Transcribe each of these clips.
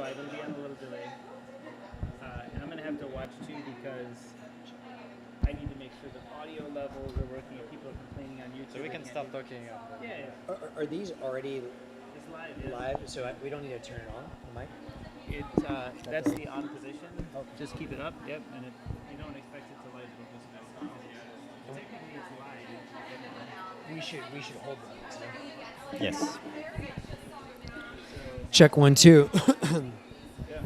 live. It'll be on a little delay. And I'm going to have to watch too because I need to make sure the audio levels are working if people are complaining on YouTube. So we can start talking. Yeah. Are these already It's live. Yeah. live? So we don't need to turn it on, the mic? That's the on position. Okay. Just keep it up. Yep. And you don't expect it to light. It'll just technically it's live. We should hold them. So. Yes. Check 1, 2. Yeah.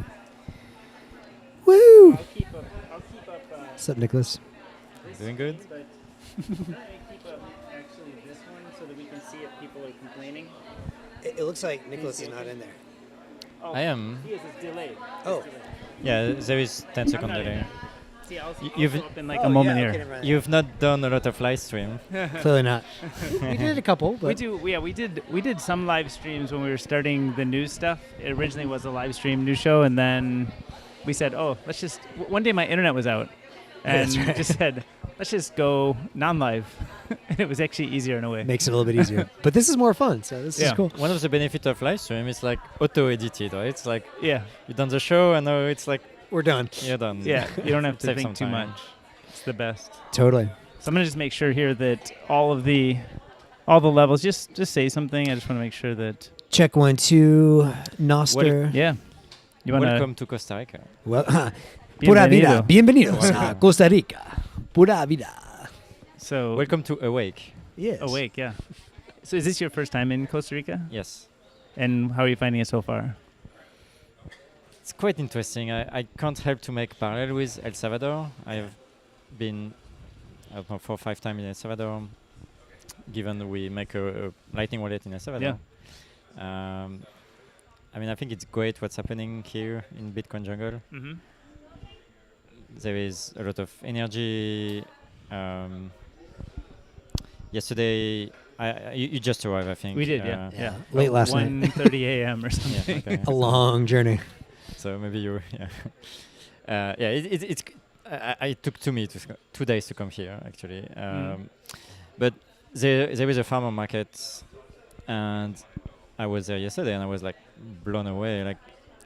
Woo! I'll keep up. What's up, Nicholas? Doing good? But I keep up actually this one so that we can see if people are complaining. It looks like Nicholas is not in there. Oh, I am. He is. It's delayed. Oh. Yeah, there is 10 I'm second not in delay. there. See, I'll You've- show up in like a moment yeah, here. okay, never mind. You've not done a lot of live stream. Clearly not. We did a couple, but We do. Yeah, we did some live streams when we were starting the news stuff. It originally was a live stream news show, and then we said, "Oh, let's just." One day my internet was out, and That's right. just said, "Let's just go non-live," and it was actually easier in a way. makes it a little bit easier. But this is more fun, so this is Yeah. cool. One of the benefits of live stream is like auto-edited, right? It's like Yeah, you've done the show and now it's like We're done. you're done. yeah. You don't have to Save think some too time. much. It's the best. Totally. So I'm gonna just make sure here that all the levels. Just say something. I just want to make sure that. Check 1, 2. Noster. Yeah. You want Welcome to Costa Rica. Well, pura vida. Bienvenido. Bienvenidos a Costa Rica. Pura vida. So Welcome to Awake. Yes. awake. Yeah. So is this your first time in Costa Rica? Yes. And how are you finding it so far? It's quite interesting. I can't help to make parallel with El Salvador. I've been, I don't know, 4 or 5 times in El Salvador, given we make a Lightning wallet in El Salvador. I mean, I think it's great what's happening here in Bitcoin jungle. Mm-hmm. There is a lot of energy. Yesterday, you just arrived, I think. We did, yeah. Yeah. Late last night. 1:30 a.m. or Yeah, something. okay. A long journey. So maybe you, yeah. It took 2 days to come here actually. But there is a farmer market, and I was there yesterday, and I was like blown away. Like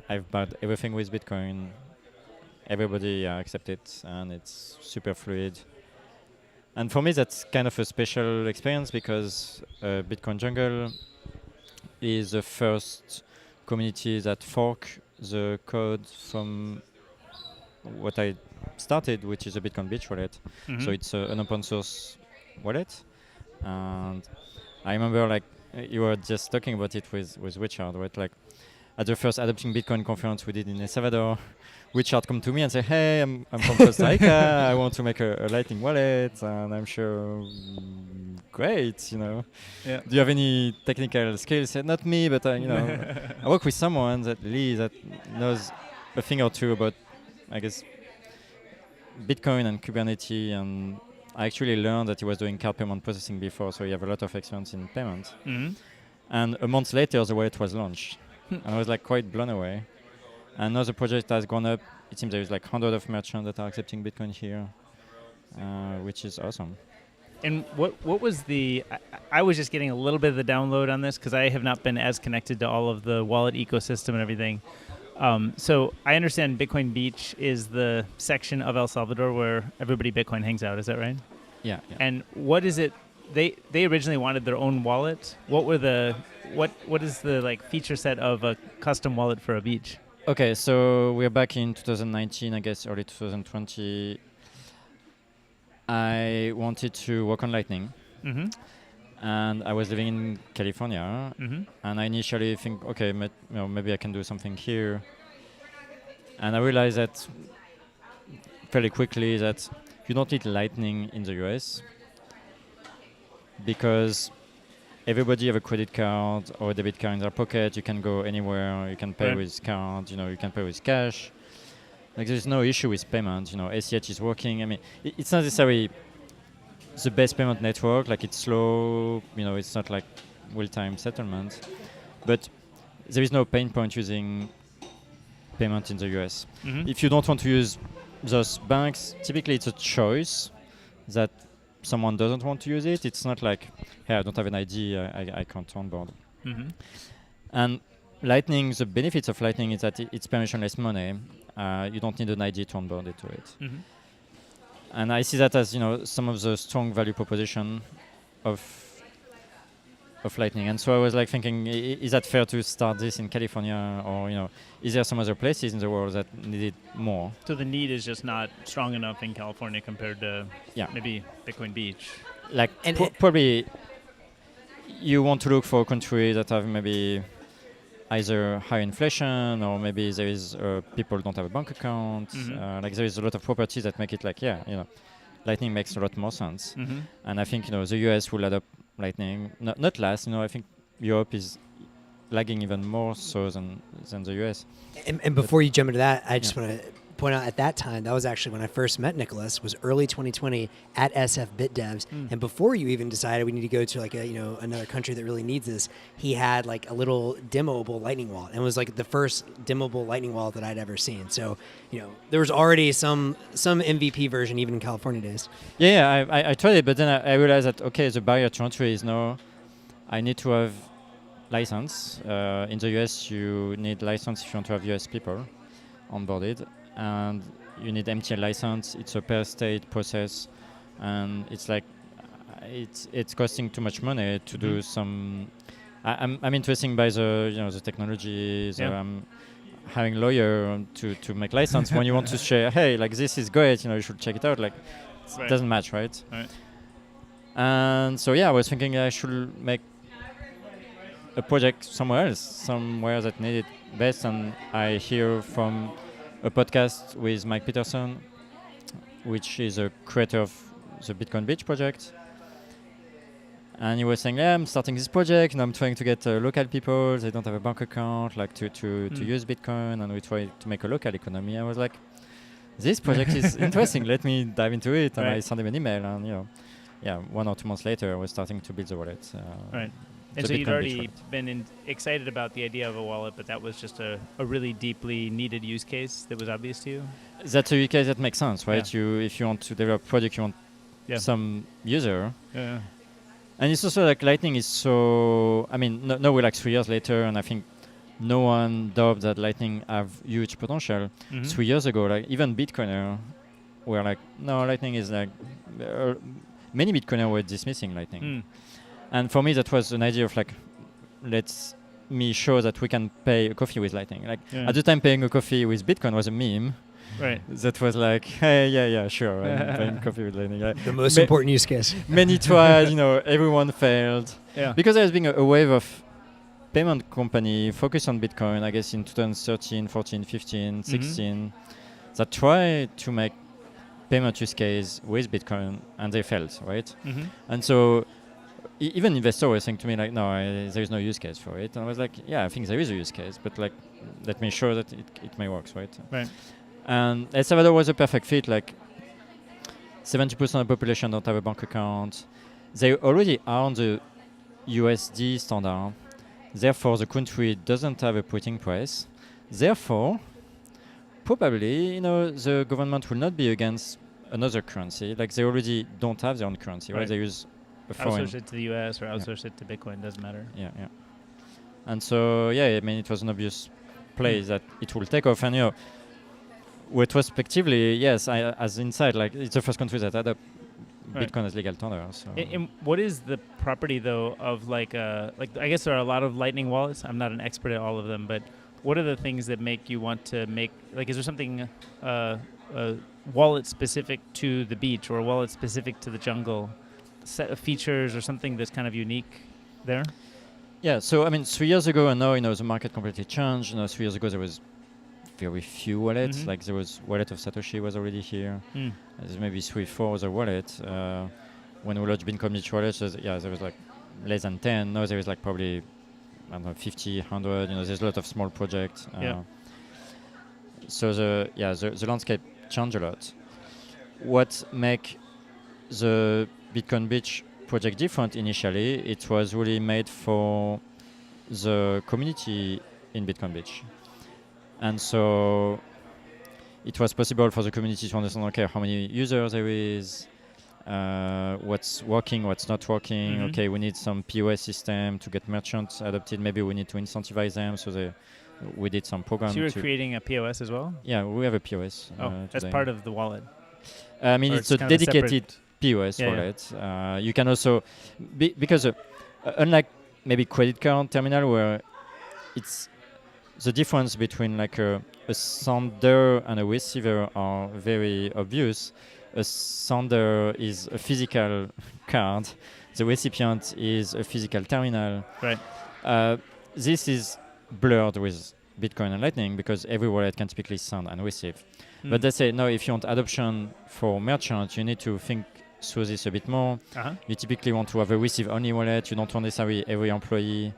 I've bought everything with Bitcoin. Everybody accepts it, and it's super fluid. And for me, that's kind of a special experience because Bitcoin Jungle is the first community that fork the code from what I started, which is a Bitcoin Beach wallet. Mhm. So it's an open source wallet. And I remember, like, you were just talking about it with Richard, right? Like, at the first Adopting Bitcoin conference we did in El Salvador, Richard come to me and say, "Hey, I'm from Costa Rica. I want to make a Lightning wallet." And I'm sure, great, you know. Yeah. Do you have any technical skills? Said, not me, but I work with someone that knows a thing or two about, I guess, Bitcoin and Kubernetes. And I actually learned that he was doing card payment processing before, so he have a lot of experience in payment. Mm-hmm. And a month later, the wallet was launched. And I was like quite blown away. And now the project has gone up. It seems there is like hundreds of merchants that are accepting Bitcoin here, which is awesome. And what was the? I was just getting a little bit of the download on this because I have not been as connected to all of the wallet ecosystem and everything. So I understand Bitcoin Beach is the section of El Salvador where everybody Bitcoin hangs out. Is that right? Yeah. And what is it? They originally wanted their own wallet. What were the what is the like feature set of a custom wallet for a beach? Okay, so we're back in 2019, I guess early 2020. I wanted to work on Lightning, Mm-hmm. and I was living in California, Mm-hmm. and I initially think, okay, maybe I can do something here. And I realized that fairly quickly that you don't need Lightning in the US because everybody have a credit card or a debit card in their pocket. You can go anywhere. You can pay Right. with card. You can pay with cash. Like there's no issue with payment. ACH is working. I mean, it's not necessarily the best payment network. Like it's slow. It's not like real-time settlement. But there is no pain point using payment in the US. Mm-hmm. If you don't want to use those banks, typically it's a choice that someone doesn't want to use it. It's not like, hey, I don't have an ID, I can't onboard. Mm-hmm. And Lightning, the benefits of Lightning is that it's permissionless money. You don't need an ID to onboard it to it. Mm-hmm. And I see that as some of the strong value proposition of Lightning. And so I was like thinking, is that fair to start this in California, or is there some other places in the world that need it more? So the need is just not strong enough in California compared to maybe Bitcoin Beach. Like probably you want to look for a country that have maybe either high inflation, or maybe there is people don't have a bank account. Mm-hmm. Like there is a lot of properties that make it like Lightning makes a lot more sense. Mm-hmm. And I think the US will adopt Lightning. Not last. I think Europe is lagging even more so than the US. And before you jump into that, I just want to point out at that time, that was actually when I first met Nicolas, was early 2020 at SF BitDevs. And before you even decided we need to go to like another country that really needs this, he had like a little demoable Lightning wallet, and it was like the first demoable Lightning wallet that I'd ever seen. So, there was already some MVP version even in California days. Yeah, I tried it, but then I realized that, okay, the barrier to entry is now I need to have license. In the US, you need license if you want to have US people onboarded. And you need MTL license. It's a per state process, and it's like it's costing too much money to do some. I'm interested by the technology. I'm hiring lawyer to make license. When you want to share, hey, like this is great. You should check it out. Like it doesn't match, right? And so I was thinking I should make a project somewhere that needed best, and I hear from a podcast with Mike Peterson, which is a creator of the Bitcoin Beach project. And he was saying, I'm starting this project and I'm trying to get local people, they don't have a bank account, like to use Bitcoin, and we try to make a local economy. I was like, this project is interesting, let me dive into it. And I sent him an email, and 1 or 2 months later, I was starting to build the wallet. And so you'd already been excited about the idea of a wallet, but that was just a really deeply needed use case that was obvious to you? That's a use case that makes sense, right? If you want to develop a project, you want some user. Yeah. And it's also like Lightning is so... I mean, now we're like 3 years later, and I think no one doubted that Lightning have huge potential. 3 years ago, like even Bitcoiner were like, no, Lightning is like... many Bitcoiners were dismissing Lightning. And for me, that was an idea of like, let's me show that we can pay a coffee with Lightning. Like at the time, paying a coffee with Bitcoin was a meme. Right. That was like, hey, sure, I'm paying coffee with Lightning. The most important use case. Many tried, everyone failed. Yeah. Because there's been a wave of payment company focused on Bitcoin, I guess in 2013, 14, 15, 16, that tried to make payment use case with Bitcoin, and they failed, right? And so even investors were saying to me like, no, there is no use case for it. And I was like, I think there is a use case, but like, let me show that it may work, right? Right. And El Salvador was a perfect fit. Like 70% of the population don't have a bank account. They already are on the USD standard. Therefore, the country doesn't have a printing press. Therefore, probably, the government will not be against another currency. Like they already don't have their own currency, right? They use outsource it to the US or outsource it to Bitcoin, doesn't matter. Yeah. And so, I mean, it was an obvious play that it will take off. And, retrospectively, yes, as inside, like, it's the first country that had Bitcoin as legal tender. So. And what is the property, though, of I guess there are a lot of Lightning wallets. I'm not an expert at all of them, but what are the things that make you want to make, like, is there something, a wallet specific to the beach or a wallet specific to the jungle? Set of features or something that's kind of unique there? Yeah, so I mean, 3 years ago, and now the market completely changed. 3 years ago there was very few wallets. Like there was wallet of Satoshi was already here. There's maybe 3-4 other wallets. When we launched Bitcoin Beach wallet, there was like less than 10. Now there is like probably 50, 100. There's a lot of small projects. So the landscape changed a lot. What make the Bitcoin Beach project different initially, it was really made for the community in Bitcoin Beach. And so it was possible for the community to understand, okay, how many users there is, what's working, what's not working. Mhm. Okay, we need some POS system to get merchants adopted. Maybe we need to incentivize them. So we did some program. So you were to creating a POS as well? Yeah, we have a POS. That's today. part of the wallet. I mean, Or it's a kind of dedicated separate- POS Yeah, yeah. wallet. You can also, because unlike maybe credit card terminal where it's the difference between like a sender and a receiver are very obvious. A sender is a physical card. The recipient is a physical terminal. Right. This is blurred with Bitcoin and Lightning because every wallet can typically send and receive. But they say, no, if you want adoption for merchants, you need to think through this a bit more. You typically want to have a receive-only wallet. You don't want necessarily every employee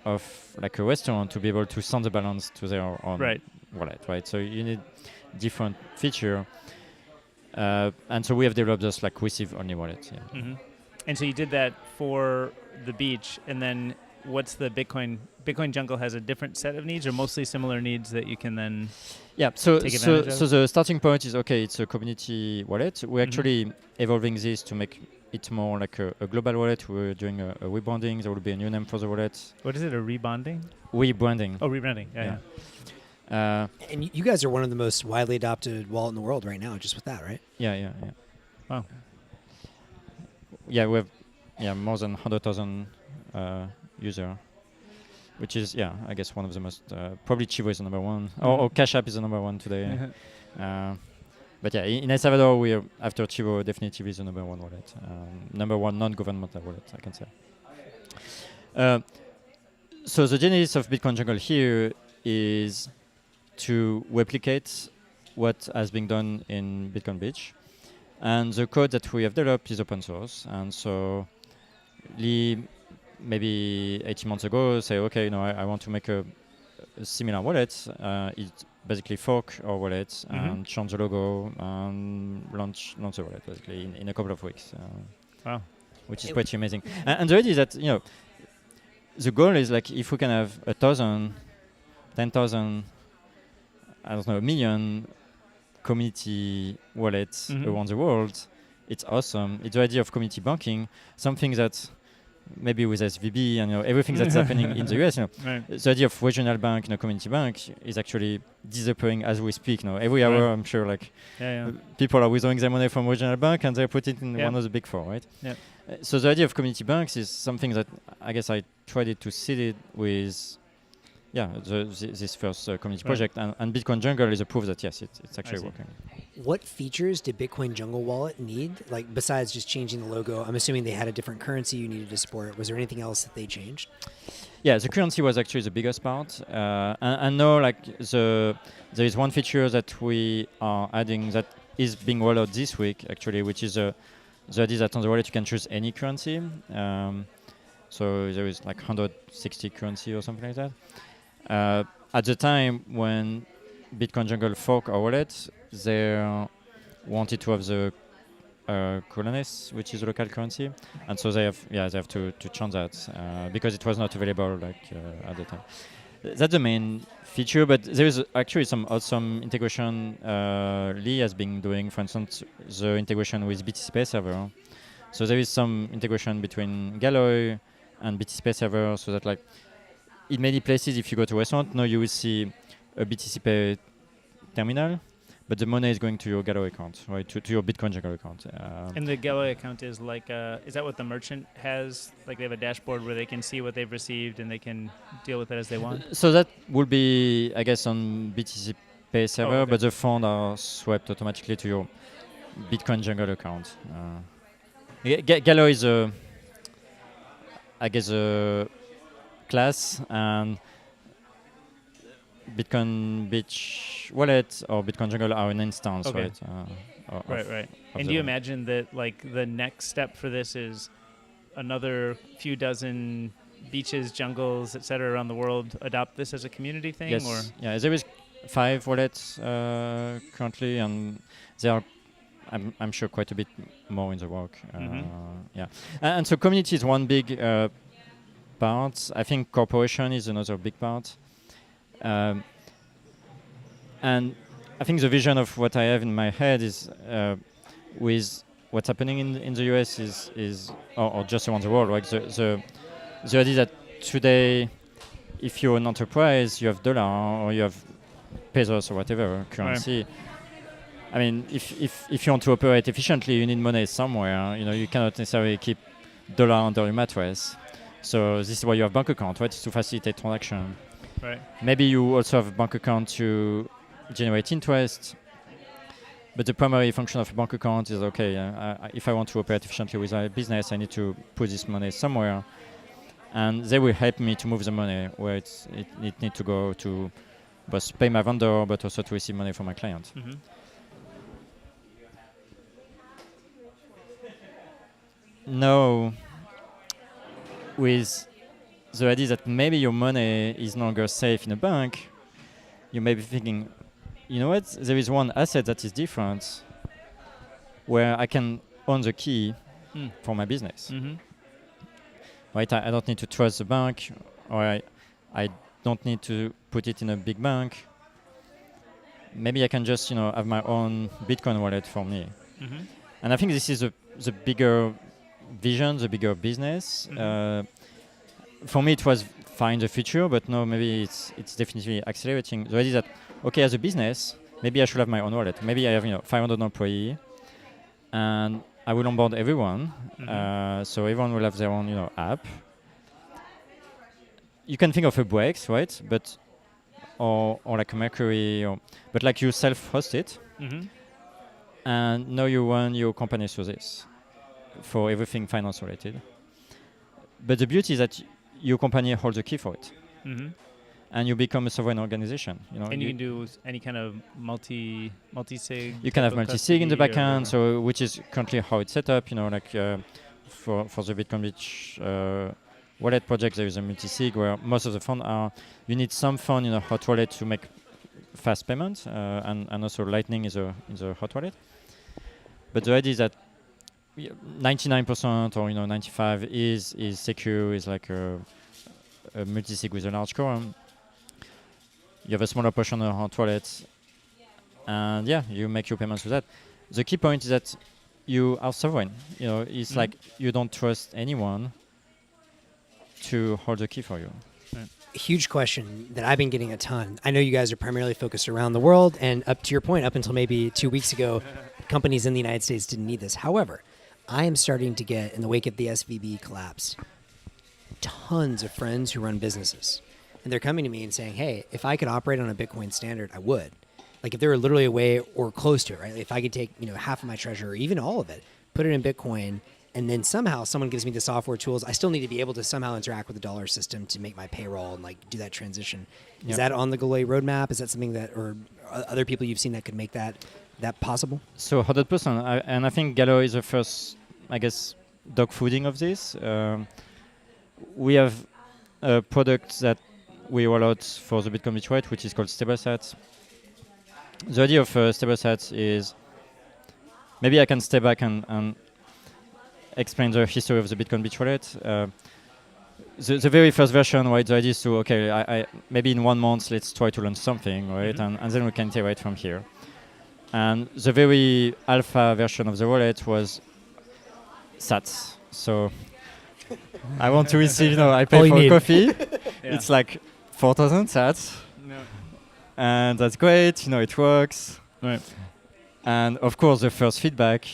of like a restaurant to be able to send the balance to their own wallet, right? So you need different feature. And so we have developed this like receive-only wallet. Yeah. Mm-hmm. And so you did that for the beach, and then what's the Bitcoin Jungle has a different set of needs, or mostly similar needs that you can then take advantage of? So the starting point is, okay, it's a community wallet. We're actually evolving this to make it more like a global wallet. We're doing a rebranding. There will be a new name for the wallet. What is it, a rebonding? Rebranding. Oh, rebranding. Yeah. And you guys are one of the most widely adopted wallet in the world right now, just with that, right? Yeah. Wow. Yeah, we have more than 100,000 user, which is I guess one of the most probably Chivo is the number one, or Cash App is the number one today. But yeah, in El Salvador we are after Chivo definitely is the number one wallet, number one non-governmental wallet, I can say. So the genesis of Bitcoin Jungle here is to replicate what has been done in Bitcoin Beach. And the code that we have developed is open source. And so Lee, maybe 18 months ago, say, okay, I want to make a similar wallet. It basically fork our wallet and change the logo and launch the wallet basically in a couple of weeks. Wow. Which is pretty amazing. And the idea is that, the goal is like if we can have 1,000, 10,000, I don't know, 1 million community wallets around the world, it's awesome. It's the idea of community banking, something that maybe with SVB and everything that's happening in the US, the idea of regional bank and a community bank is actually disappearing as we speak. Every hour, I'm sure, people are withdrawing their money from regional bank and they put it in one of the big four, right? Yeah. So the idea of community banks is something that I guess I tried to seed it with. This first community project, and Bitcoin Jungle is a proof that yes, it's actually working. What features did Bitcoin Jungle Wallet need? Like besides just changing the logo, I'm assuming they had a different currency you needed to support. Was there anything else that they changed? Yeah, the currency was actually the biggest part. And now, there is one feature that we are adding that is being rolled out this week, actually, which is the idea that on the wallet you can choose any currency. So there is 160 currency or something like that. At the time when Bitcoin Jungle fork our wallet, they wanted to have the colones, which is a local currency, and so they have to change that because it was not available at the time. That's the main feature, but there is actually some awesome integration Lee has been doing. For instance, the integration with BTC Pay server. So there is some integration between Galoy and BTC Pay server, so that in many places, if you go to a restaurant, now you will see a BTC Pay terminal, but the money is going to your Galoy account, right? To your Bitcoin Jungle account. And the Galoy account is is that what the merchant has? Like they have a dashboard where they can see what they've received and they can deal with it as they want? So that will be, I guess, on BTC Pay server, but the funds are swept automatically to your Bitcoin Jungle account. Galoy is a class, and Bitcoin Beach Wallet or Bitcoin Jungle are an instance, right? Right. And do you imagine that the next step for this is another few dozen beaches, jungles, etc. around the world adopt this as a community thing? Yes. Or? Yeah, there is 5 wallets currently, and there are, I'm sure, quite a bit more in the work. And so community is one big part. I think corporation is another big part. And I think the vision of what I have in my head is with what's happening in the US is or just around the world, right? The idea that today, if you're an enterprise, you have dollar or you have pesos or whatever currency. Right. I mean, if you want to operate efficiently, you need money somewhere. You cannot necessarily keep dollar under your mattress. So this is why you have bank account, right? To facilitate transaction. Right. Maybe you also have a bank account to generate interest. But the primary function of a bank account is, okay, if I want to operate efficiently with my business, I need to put this money somewhere. And they will help me to move the money where it needs to go to both pay my vendor, but also to receive money from my client. Mm-hmm. Now, with the idea that maybe your money is no longer safe in a bank, you may be thinking, you know what, there is one asset that is different where I can own the key for my business. Mm-hmm. Right? I don't need to trust the bank, or I don't need to put it in a big bank. Maybe I can just have my own Bitcoin wallet for me. Mm-hmm. And I think this is the bigger vision, the bigger business. Mm-hmm. For me, it was fine in the future, but no, maybe it's definitely accelerating. The idea that, okay, as a business, maybe I should have my own wallet. Maybe I have 500 employees, and I will onboard everyone. Mm-hmm. So everyone will have their own app. You can think of a Brex, right? But or like a Mercury, but like you self-host it, Mm-hmm. and now you run your company through this for everything finance related. But the beauty is that your company holds the key for it, Mm-hmm. and you become a sovereign organization. And you can do any kind of multi-sig. You can have multi-sig in the custody backend, or- so which is currently how it's set up. For the Bitcoin Beach wallet project, there is a multi-sig where most of the funds are. You need some fund in a hot wallet to make fast payments, and also Lightning is a hot wallet. But the idea is that 99% or 95 is secure, is like a multi-sig with a large quorum. You have a smaller portion of hot wallet, and you make your payments with that. The key point is that you are sovereign. It's like you don't trust anyone to hold the key for you. Huge question that I've been getting a ton. I know you guys are primarily focused around the world, and up to your point, up until maybe 2 weeks ago, companies in the United States didn't need this. However, I am starting to get, in the wake of the SVB collapse, tons of friends who run businesses. And they're coming to me and saying, hey, if I could operate on a Bitcoin standard, I would. Like if there were literally a way or close to it, right? If I could take, half of my treasure or even all of it, put it in Bitcoin, and then somehow someone gives me the software tools, I still need to be able to somehow interact with the dollar system to make my payroll and do that transition. Is that on the Galoy roadmap? Is that something that, or other people you've seen that could make that possible? So 100%, and I think Galoy is the first, I guess, dog fooding of this. We have a product that we roll out for the Bitcoin Beach Wallet, which is called StableSats. The idea of StableSats is, maybe I can step back and explain the history of the Bitcoin Beach Wallet. The very first version, right, the idea is to, I maybe in 1 month, let's try to launch something, right, Mm-hmm. and then we can iterate from here. And the very alpha version of the wallet was Sats. So I want to receive, I All pay you for need. coffee. Yeah. It's like 4,000 Sats. No. And that's great, it works. Right. And of course, the first feedback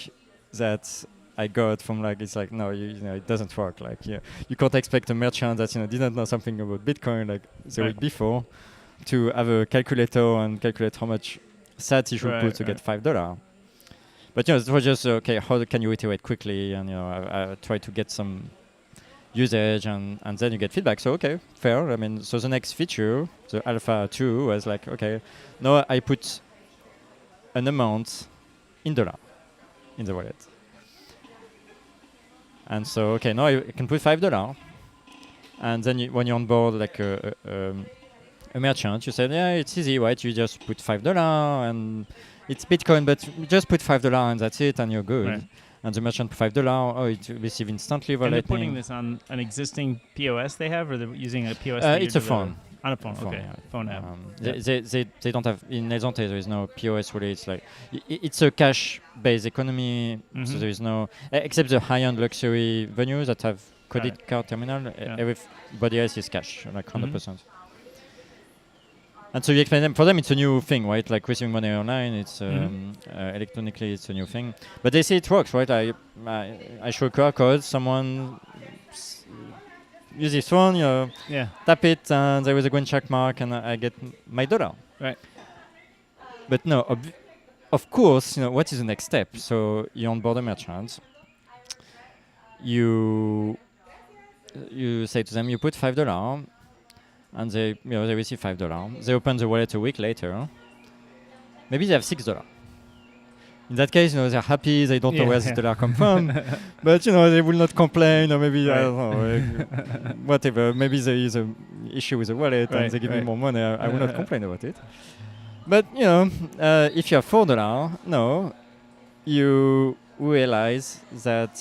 that I got from it's like, no, it doesn't work. You can't expect a merchant that didn't know something about Bitcoin the week before to have a calculator and calculate how much sats you should put to get $5. But it was just how can you iterate quickly, and I try to get some usage, and then you get feedback. So fair. I mean, so the next feature, the Alpha 2, was now I put an amount in dollar in the wallet. And so, now I can put $5. And then when you're on board a merchant, you say, yeah, it's easy, right? You just put $5 and it's Bitcoin, but just put $5 and that's it, and you're good. Right. And the merchant put $5, it receives instantly via And they're Lightning. putting this on an existing POS they have, or they're using a POS? that It's a you're phone. On a phone, okay. Yeah. Phone app. They don't have in Nezonte. There is no POS really. It's like it's a cash-based economy. So there is no except the high-end luxury venues that have credit card terminal. Everybody else is cash, like 100%. And so you explain them. For them, it's a new thing, right? Like receiving money online, it's electronically, it's a new thing. But they say it works, right? I show a QR code, someone use his phone, tap it, and there is a green check mark, and I get my dollar. Right. But no, of course, what is the next step? So you onboard a merchant. You say to them, you put $5. And they receive $5. They open the wallet a week later. Maybe they have $6. In that case, they're happy. They don't know where this dollar come from, but they will not complain. Or maybe I don't know, whatever. Maybe there is an issue with the wallet and they give me more money. I will not complain about it. But if you have $4, no, you realize that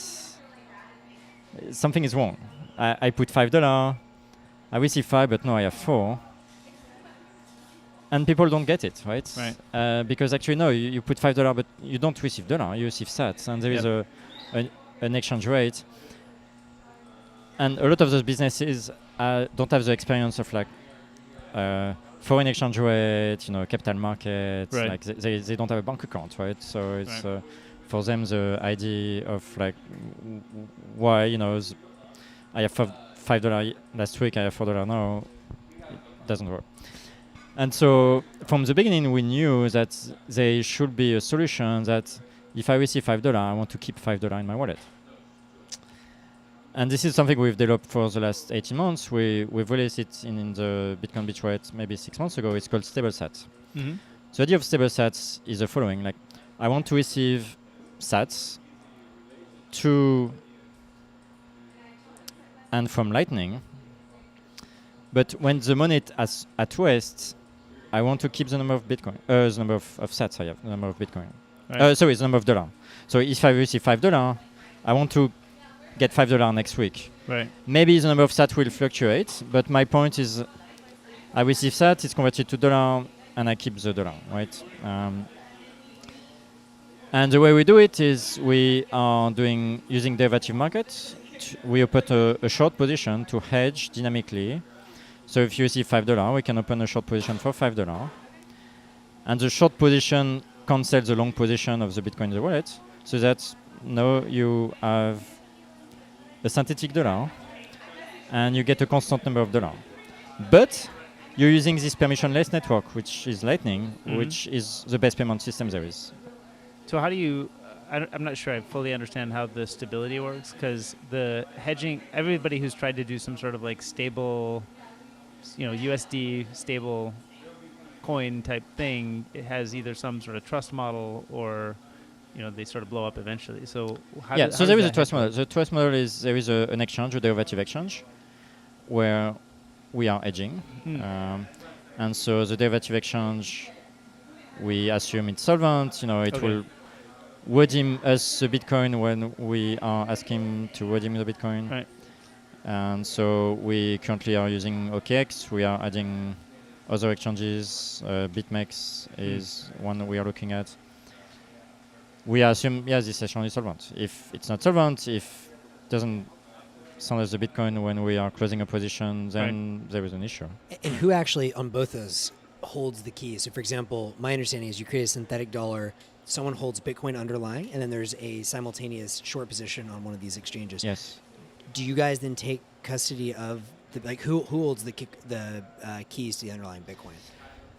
something is wrong. I put $5. I receive 5, but no, I have 4. And people don't get it, right? Right. Because actually, no, you put $5, but you don't receive dollar, you receive sats. And there is an exchange rate. And a lot of those businesses don't have the experience of like foreign exchange rate, capital markets. Right. Like they don't have a bank account, right? So it's for them the idea of like why, I have $5 last week, I have $4 now, it doesn't work. And so from the beginning we knew that there should be a solution that if I receive $5, I want to keep $5 in my wallet. And this is something we've developed for the last 18 months. We've released it in the Bitcoin Beach Wallet maybe 6 months ago. It's called StableSats. So the idea of StableSats is the following. Like, I want to receive sats to and from Lightning, but when the money is at rest, I want to keep the number of Bitcoin, the number of sats I have, the number of Bitcoin. Right. Sorry, the number of dollar. So if I receive $5, I want to get $5 next week. Right. Maybe the number of sats will fluctuate, but my point is, I receive sats, it's converted to dollar, and I keep the dollar, right? And the way we do it is we are using derivative markets. We open a short position to hedge dynamically. So if you receive $5, we can open a short position for $5. And the short position cancels the long position of the Bitcoin in the wallet, so that now you have a synthetic dollar and you get a constant number of dollars. But you're using this permissionless network, which is Lightning, which is the best payment system there is. So how do you... I'm not sure I fully understand how the stability works, because the hedging, everybody who's tried to do some sort of like stable, USD stable coin type thing, it has either some sort of trust model or, they sort of blow up eventually. So so there is a trust model. The trust model is there is an exchange, a derivative exchange, where we are hedging. And so the derivative exchange, we assume it's solvent, it will redeem us the Bitcoin when we are asking to redeem the Bitcoin. Right. And so we currently are using OKX. We are adding other exchanges. BitMEX is one we are looking at. We assume, this exchange is solvent. If it's not solvent, if it doesn't send us the Bitcoin when we are closing a position, then there is an issue. And who actually, on both those, holds the key? So for example, my understanding is you create a synthetic dollar, someone holds Bitcoin underlying, and then there's a simultaneous short position on one of these exchanges. Yes. Do you guys then take custody of who holds the keys to the underlying Bitcoin?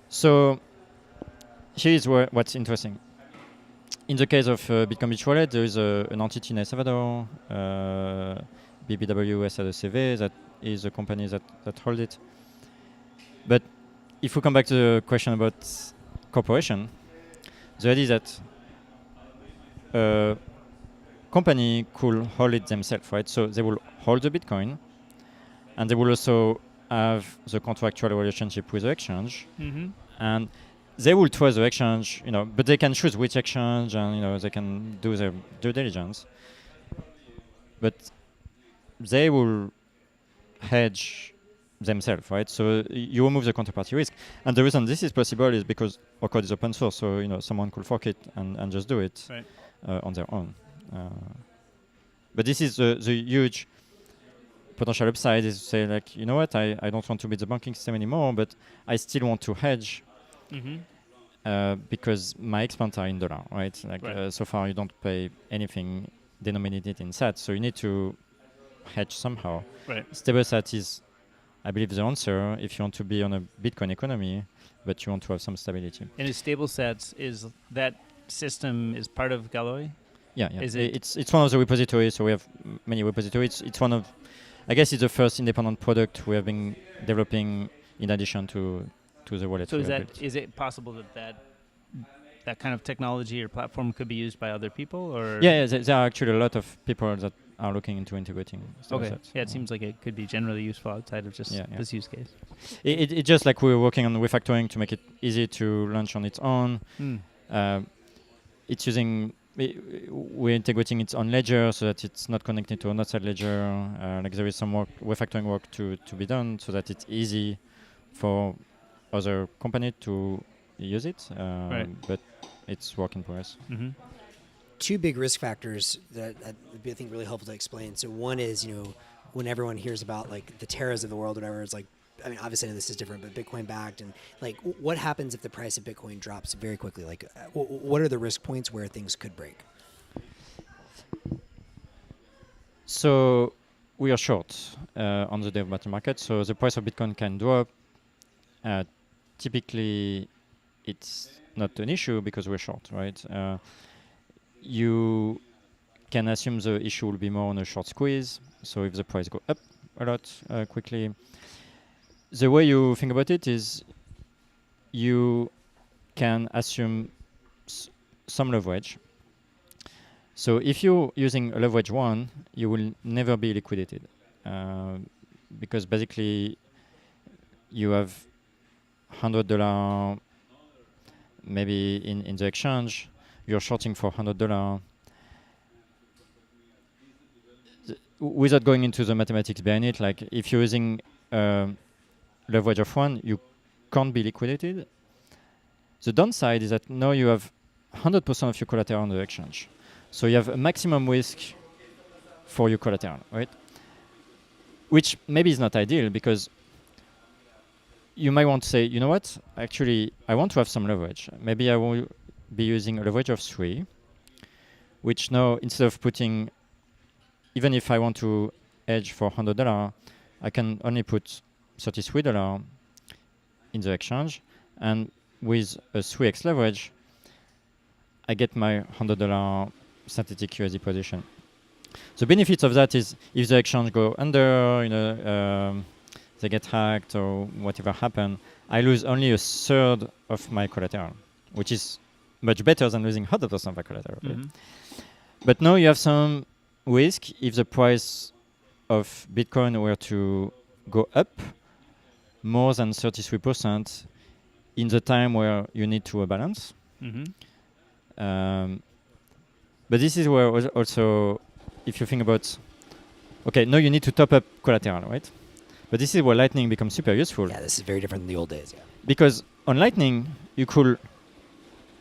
So here is what's interesting. In the case of Bitcoin Beach Wallet, there is an entity in El Salvador, BBW SADCV, that is a company that holds it. But if we come back to the question about corporation, the idea is that a company could hold it themselves, right? So they will hold the Bitcoin, and they will also have the contractual relationship with the exchange, and they will trust the exchange, but they can choose which exchange, and they can do their due diligence. But they will hedge themselves, right? So you remove the counterparty risk. And the reason this is possible is because our code is open source, so someone could fork it and just do it on their own. But this is the huge potential upside, is to say, like, you know what, I don't want to be the banking system anymore, but I still want to hedge because my expenses are in dollar, right? Like so far you don't pay anything denominated in SAT, so you need to hedge somehow. Stable SAT is, I believe, the answer if you want to be on a Bitcoin economy, but you want to have some stability. And is stable sats, is that system is part of Galoy? Yeah. It's one of the repositories, so we have many repositories. It's one of, I guess it's the first independent product we have been developing in addition to the wallet. So is it possible that kind of technology or platform could be used by other people? Or there are actually a lot of people that are looking into integrating stable sats. It seems like it could be generally useful outside of just this use case. It's just like we're working on refactoring to make it easy to launch on its own. It's using, we're integrating its own ledger so that it's not connected to another ledger. Like there is some refactoring work to be done so that it's easy for other companies to use it. But it's work in progress. Two big risk factors that would be, I think, really helpful to explain. So one is, when everyone hears about like the Terras of the world, whatever, it's like, I mean, obviously this is different, but Bitcoin backed, and like, what happens if the price of Bitcoin drops very quickly? Like, what are the risk points where things could break? So we are short on the derivative market. So the price of Bitcoin can drop. Typically, it's not an issue because we're short, right? You can assume the issue will be more on a short squeeze. So if the price go up a lot quickly, the way you think about it is you can assume some leverage. So if you're using a leverage 1, you will never be liquidated because basically you have $100 maybe in the exchange, you're shorting for $100. Without going into the mathematics behind it, like if you're using leverage of 1, you can't be liquidated. The downside is that now you have 100% of your collateral on the exchange. So you have a maximum risk for your collateral, right? Which maybe is not ideal because you might want to say, you know what, actually, I want to have some leverage. Maybe I will be using a leverage of 3, which now, instead of putting, even if I want to hedge for $100, I can only put $33 in the exchange. And with a 3x leverage, I get my $100 synthetic USD position. The benefits of that is if the exchange go under, they get hacked or whatever happen, I lose only a third of my collateral, which is much better than losing 100% of my collateral. Right? But now you have some risk if the price of Bitcoin were to go up more than 33% in the time where you need to rebalance. But this is where also, if you think about, okay, now you need to top up collateral, right? But this is where Lightning becomes super useful. Yeah, this is very different than the old days. Yeah. Because on Lightning, you could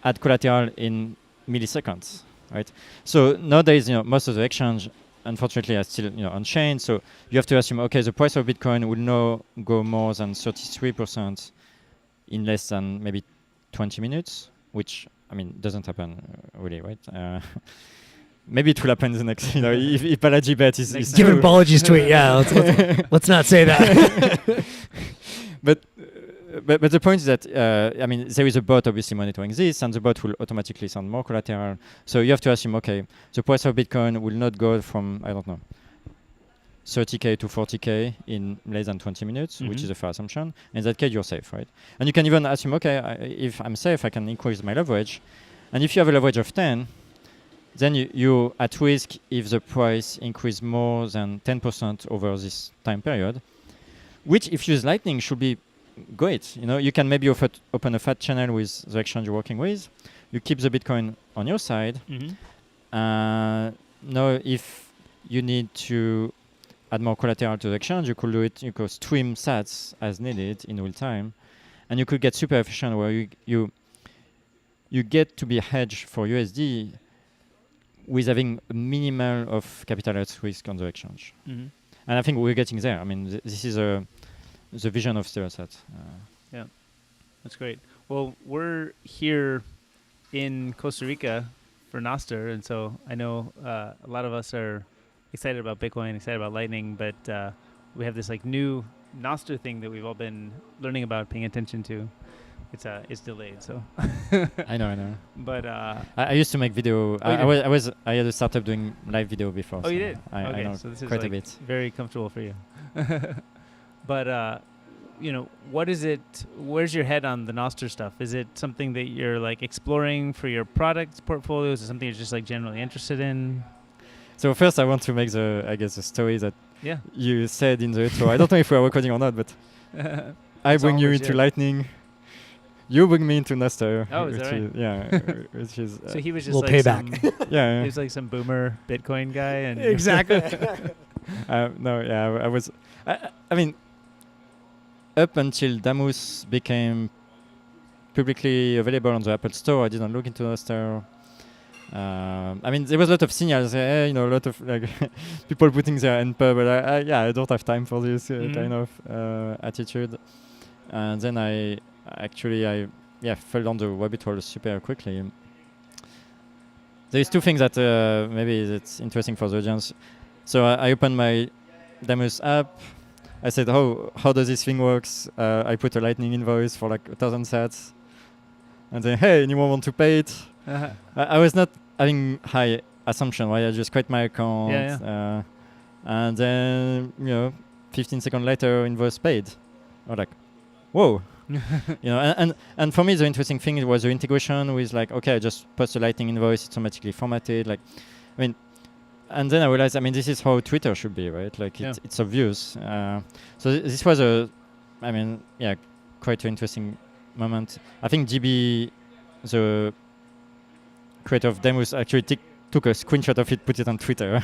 add collateral in milliseconds, right? So nowadays, most of the exchange, unfortunately, are still on chain. So you have to assume, okay, the price of Bitcoin will now go more than 33% in less than maybe 20 minutes, which doesn't happen really, right? Maybe it will happen the next, if Balaji bet is give an apologies tweet. Yeah, let's not say that. But the point is that there is a bot obviously monitoring this, and the bot will automatically send more collateral. So you have to assume, okay, the price of Bitcoin will not go from 30K to 40K in less than 20 minutes, which is a fair assumption. In that case, you're safe, right? And you can even assume, okay, if I'm safe, I can increase my leverage. And if you have a leverage of 10, then you're at risk if the price increase more than 10% over this time period, which if you use Lightning should be great. You can maybe open a fat channel with the exchange you're working with. You keep the Bitcoin on your side. Now, if you need to add more collateral to the exchange, you could do it. You could stream sats as needed in real time, and you could get super efficient where you get to be hedged for USD with having a minimal of capital at risk on the exchange. Mm-hmm. And I think we're getting there. I mean, this is the vision of Stereosat. Yeah, that's great. Well, we're here in Costa Rica for Nostr, and so I know a lot of us are excited about Bitcoin, excited about Lightning, but we have this like new Nostr thing that we've all been learning about, paying attention to. It's delayed, so. I know. But I used to make video. I had a startup doing live video before. Oh, you did? I know so this is quite like a bit. very comfortable for you. But what is it? Where's your head on the Nostr stuff? Is it something that you're like exploring for your product portfolio? Is it something you're just like generally interested in? So first, I want to make the story that Yeah. you said in the intro. I don't know if we are recording or not, but I bring you into Lightning. You bring me into Nostr. Oh, is that right? Which is So he was just little like payback. some, yeah. he was like some boomer Bitcoin guy, and Exactly. I was. I mean, up until Damus became publicly available on the Apple Store, I didn't look into Nostr. I mean, there was a lot of signals, a lot of like people putting their NPub, but I don't have time for this kind of attitude. And then I fell down the rabbit hole super quickly. There's two things that maybe that's interesting for the audience. So I opened my Damus app. I said, how does this thing works? I put a Lightning invoice for like 1,000 sats. And then, hey, anyone want to pay it? I was not having high assumption, right? I just create my account. And then, 15 seconds later, invoice paid. I'm like, whoa. And for me, the interesting thing was the integration with like, okay, I just post a Lightning invoice, it's automatically formatted. Like, I mean, and then I realized, this is how Twitter should be, right? Like, it's obvious. So this was quite an interesting moment. I think GB, the creator of Damus, actually took a screenshot of it, put it on Twitter.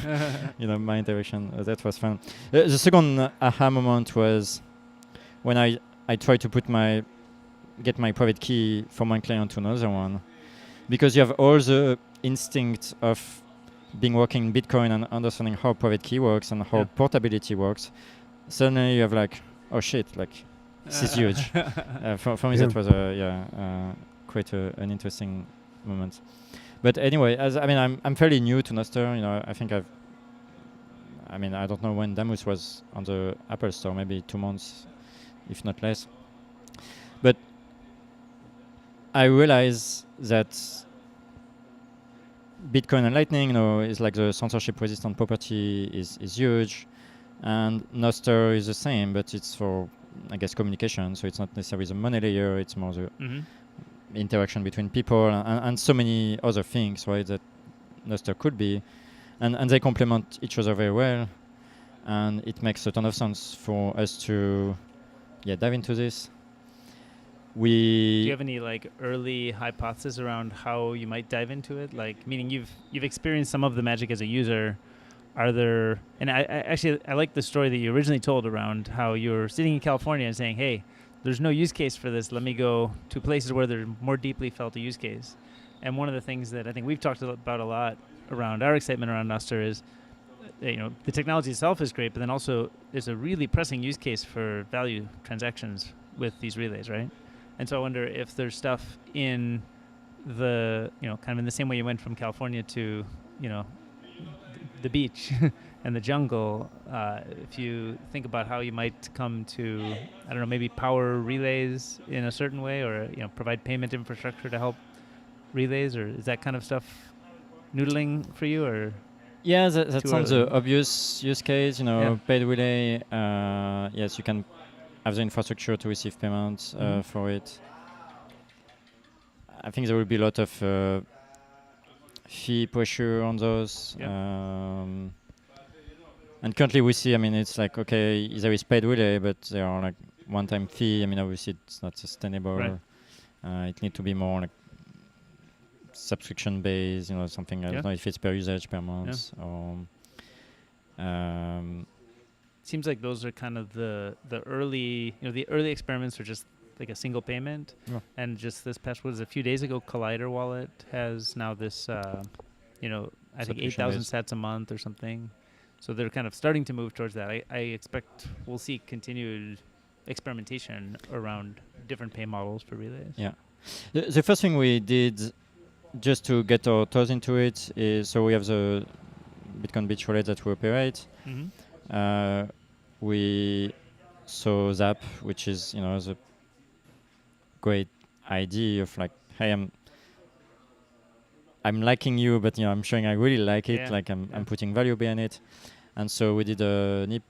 My interaction. That was fun. The second aha moment was when I tried to get my private key from one client to another one, because you have all the instinct of being working in Bitcoin and understanding how private key works and how portability works. Suddenly you have like, oh shit, like this is huge. For me, that was quite an interesting moment. But anyway, I'm fairly new to Nostr. I think I don't know when Damus was on the Apple Store, maybe 2 months, if not less. But I realize that Bitcoin and Lightning, is like the censorship-resistant property is huge, and Nostr is the same, but it's for, I guess, communication. So it's not necessarily the money layer; it's more the interaction between people and so many other things, right? That Nostr could be, and they complement each other very well, and it makes a ton of sense for us to dive into this. Do you have any like early hypotheses around how you might dive into it? Like, meaning you've experienced some of the magic as a user. Are there? And I like the story that you originally told around how you were sitting in California and saying, "Hey, there's no use case for this. Let me go to places where there's more deeply felt a use case." And one of the things that I think we've talked about a lot around our excitement around Nostr is, the technology itself is great, but then also there's a really pressing use case for value transactions with these relays, right? And so I wonder if there's stuff in the, kind of in the same way you went from California to, the beach and the jungle, if you think about how you might come to, I don't know, maybe power relays in a certain way, or, provide payment infrastructure to help relays, or is that kind of stuff noodling for you, or? Yeah, that sounds an obvious use case, paid relay. Yes, you can have the infrastructure to receive payments for it. I think there will be a lot of fee pressure on those. And currently we see, it's like, okay, there is paid relay, but there are like one-time fee. Obviously it's not sustainable. Right. It needs to be more like subscription-based, something, I don't know if it's per usage, per month. seems like those are kind of the early, the early experiments are just like a single payment. Yeah. And just this past, a few days ago, Collider Wallet has now this, I think Subscription 8,000 based. sats a month or something. So they're kind of starting to move towards that. I expect we'll see continued experimentation around different pay models for relays. Yeah. The first thing we did just to get our toes into it is, so we have the Bitcoin Beach wallet that we operate. Mm-hmm. We saw Zap, which is, the great idea of like, hey, I'm liking you, but I'm showing I really like it. Yeah. Like I'm putting value behind it, and so we did a NIP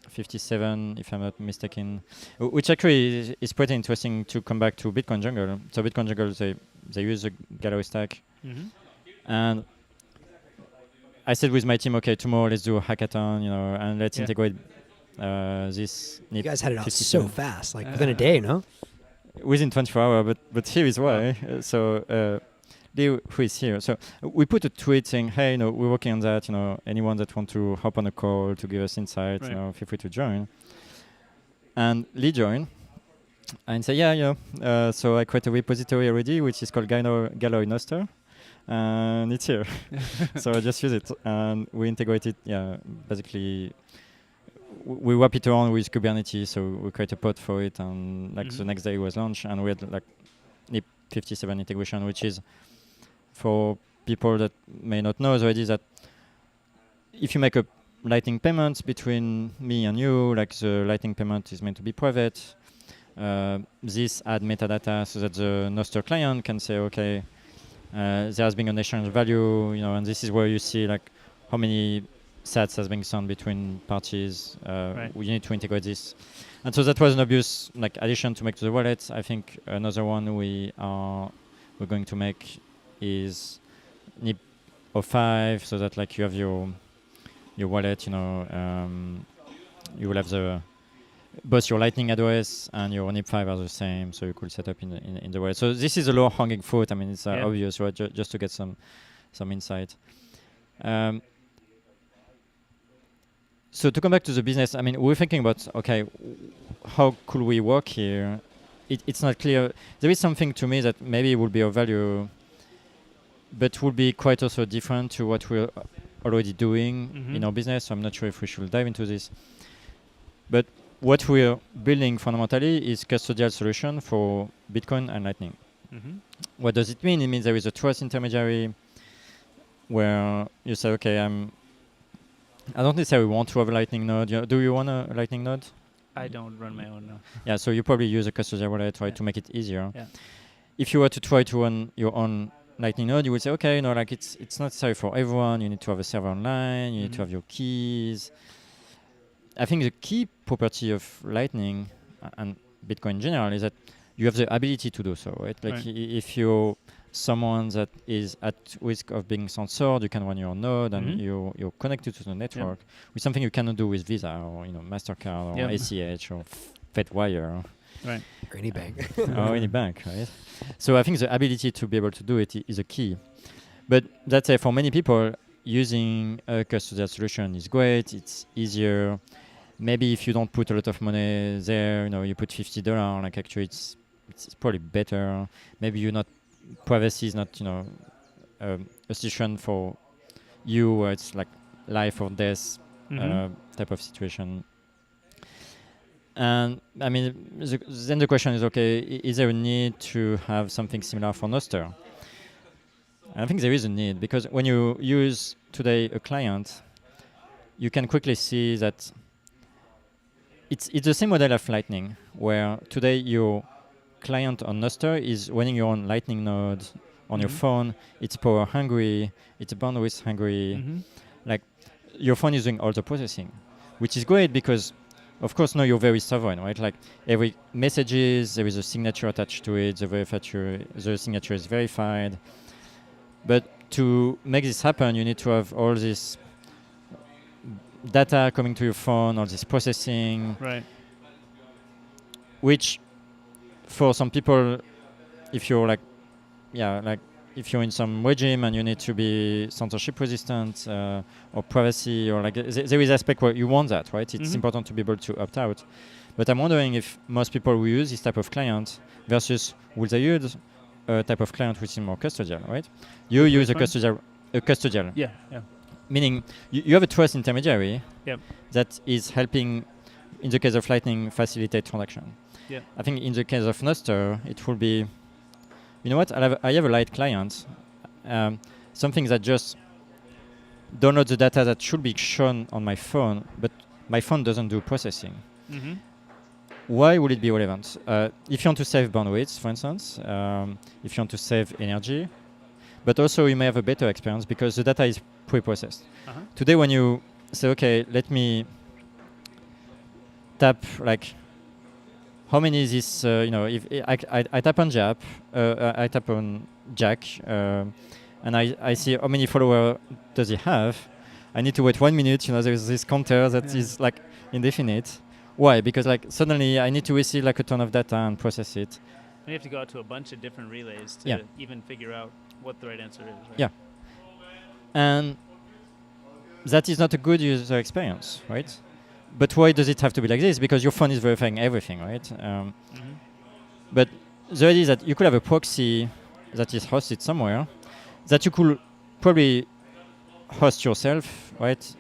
57, if I'm not mistaken, which actually is pretty interesting to come back to Bitcoin Jungle. So Bitcoin Jungle, they use the Galoy stack, Mm-hmm. and I said with my team, okay, tomorrow let's do a hackathon, and let's integrate this NIP. You guys had it out 57. so fast, like within a day, no? Within 24 hours, but here is why. Leo, who is here. So we put a tweet saying, hey, we're working on that. Anyone that want to hop on a call to give us insights, Right. feel free to join. And Lee joined and say, yeah. So I created a repository already, which is called Galoy Noster. And it's here. So I just use it. And we integrate it, basically we wrap it around with Kubernetes, so we create a pod for it, and the next day it was launched, and we had NIP 57 integration, which is, for people that may not know, the idea is that if you make a Lightning payment between me and you, the Lightning payment is meant to be private. This add metadata so that the Noster client can say, okay, there has been an exchange value, and this is where you see how many sats has been sent between parties. Right. We need to integrate this, and so that was an obvious addition to make to the wallet. I think another one we're going to make is NIP 05, so that you have your wallet. You will have both your Lightning address and your NIP 5 are the same, so you could set up in the wallet. So this is a low hanging fruit. I mean, it's obvious, right? Just to get some insight. So to come back to the business, I mean, we're thinking about, okay, how could we work here? It's not clear. There is something to me that maybe will be of value, but will be quite also different to what we're already doing in our business. So I'm not sure if we should dive into this. But what we're building fundamentally is custodial solution for Bitcoin and Lightning. Mm-hmm. What does it mean? It means there is a trust intermediary where you say, okay, I don't necessarily want to have a Lightning node. Do you want a Lightning node? I don't run my own now. Yeah, so you probably use a custodial wallet, right, to make it easier. Yeah. If you were to try to run your own Lightning node, you would say, okay, it's not necessary for everyone. You need to have a server online. You need to have your keys. I think the key property of Lightning and Bitcoin in general is that you have the ability to do so, right? If you're someone that is at risk of being censored, you can run your node and you're connected to the network with something you cannot do with Visa or MasterCard or ACH or FedWire. Right. Or any bank. Or any bank, right? So I think the ability to be able to do it is a key. But that's for many people, using a custodial solution is great. It's easier. Maybe if you don't put a lot of money there, you put $50. Actually, it's probably better. Maybe you're not. Privacy is not, a situation for you where it's life or death type of situation. And I mean, then the question is, okay, is there a need to have something similar for Noster? I think there is a need, because when you use today a client, you can quickly see that it's the same model of Lightning, where today your client on Noster is running your own Lightning node on your phone. It's power hungry, it's bandwidth hungry. Your phone is doing all the processing, which is great because, of course, now you're very sovereign, right? Every messages, there is a signature attached to it. The signature is verified. But to make this happen, you need to have all this data coming to your phone, all this processing, right? Which, for some people, if you're if you're in some regime and you need to be censorship resistant or privacy, or like there is aspect where you want that, right? It's important to be able to opt out. But I'm wondering if most people will use this type of client versus will they use a type of client which is more custodial, right? You use a custodial. Yeah, yeah. Meaning you have a trust intermediary Yep. that is helping, in the case of Lightning, facilitate transaction. Yeah. I think in the case of Nostr, it will be, you know what, I have a light client, something that just downloads the data that should be shown on my phone, but my phone doesn't do processing. Mm-hmm. Why would it be relevant? If you want to save bandwidth, for instance, if you want to save energy, but also you may have a better experience because the data is pre-processed. Today when you say, okay, let me tap, like, how many is this, if I tap on I tap on Jack, and I see how many followers does he have. I need to wait 1 minute, there's this counter that is like indefinite. Why? Because like suddenly I need to receive like a ton of data and process it. And you have to go out to a bunch of different relays to even figure out what the right answer is. Right? Yeah. And that is not a good user experience, right? But why does it have to be like this? Because your phone is verifying everything, right? But the idea is that you could have a proxy that is hosted somewhere that you could probably host yourself, right?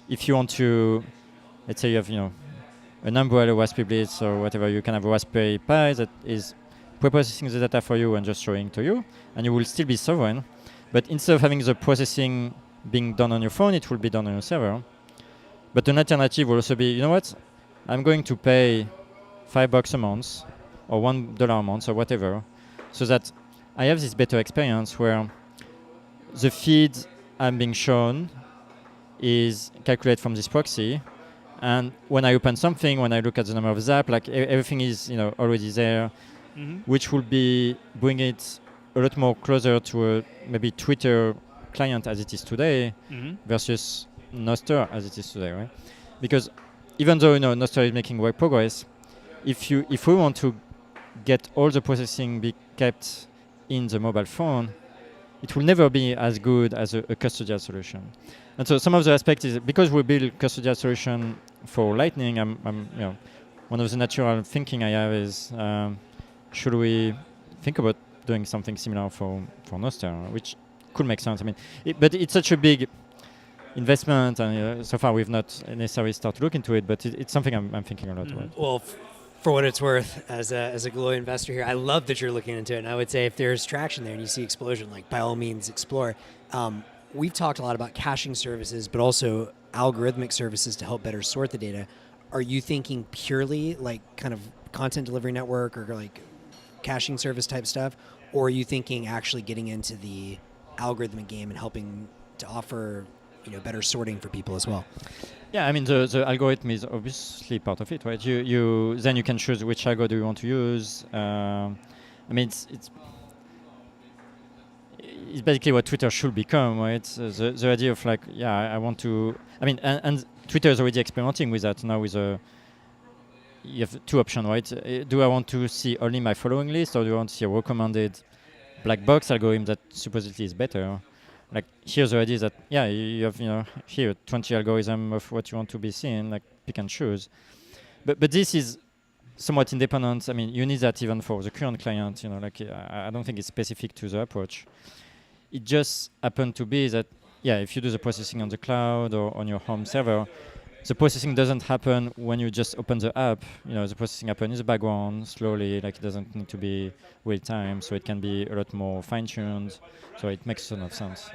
If you want to, let's say you have, an umbrella Raspberry Blitz or whatever, you can have a Raspberry Pi that is pre-processing the data for you and just showing to you, and you will still be sovereign. But instead of having the processing being done on your phone, it will be done on your server. But an alternative will also be, you know what? I'm going to pay $5 a month or $1 a month or whatever, so that I have this better experience where the feed I'm being shown is calculated from this proxy. And when I open something, when I look at the number of zap, like everything is already there, which will be bring it a lot more closer to a maybe Twitter client as it is today versus Nostr as it is today, right? Because even though Nostr is making great progress, if we want to get all the processing be kept in the mobile phone, it will never be as good as a custodial solution. And so some of the aspects is because we build custodial solution for Lightning, one of the natural thinking I have is should we think about doing something similar for Nostr, which could make sense. I mean, but it's such a big investment, and so far we've not necessarily started to look into it. But it's something I'm thinking a lot about. Well, for what it's worth, as a Galoy investor here, I love that you're looking into it. And I would say if there's traction there and you see explosion, like by all means explore. We've talked a lot about caching services, but also algorithmic services to help better sort the data. Are you thinking purely like kind of content delivery network or like caching service type stuff? Or are you thinking actually getting into the algorithmic game and helping to offer better sorting for people as well? Yeah, I mean the algorithm is obviously part of it, right? You then you can choose which algorithm you want to use. I mean it's basically what Twitter should become, right? The idea of like, I want to. I mean, and Twitter is already experimenting with that now. You have two options, right? Do I want to see only my following list, or do I want to see a recommended black box algorithm that supposedly is better? Like here, the idea is that you have here 20 algorithm of what you want to be seen, like pick and choose. But this is somewhat independent. I mean, you need that even for the current client. Like I don't think it's specific to the approach. It just happened to be that if you do the processing on the cloud or on your home server, the processing doesn't happen when you just open the app. The processing happens in the background slowly. Like it doesn't need to be real time, so it can be a lot more fine-tuned. So it makes a ton of sense,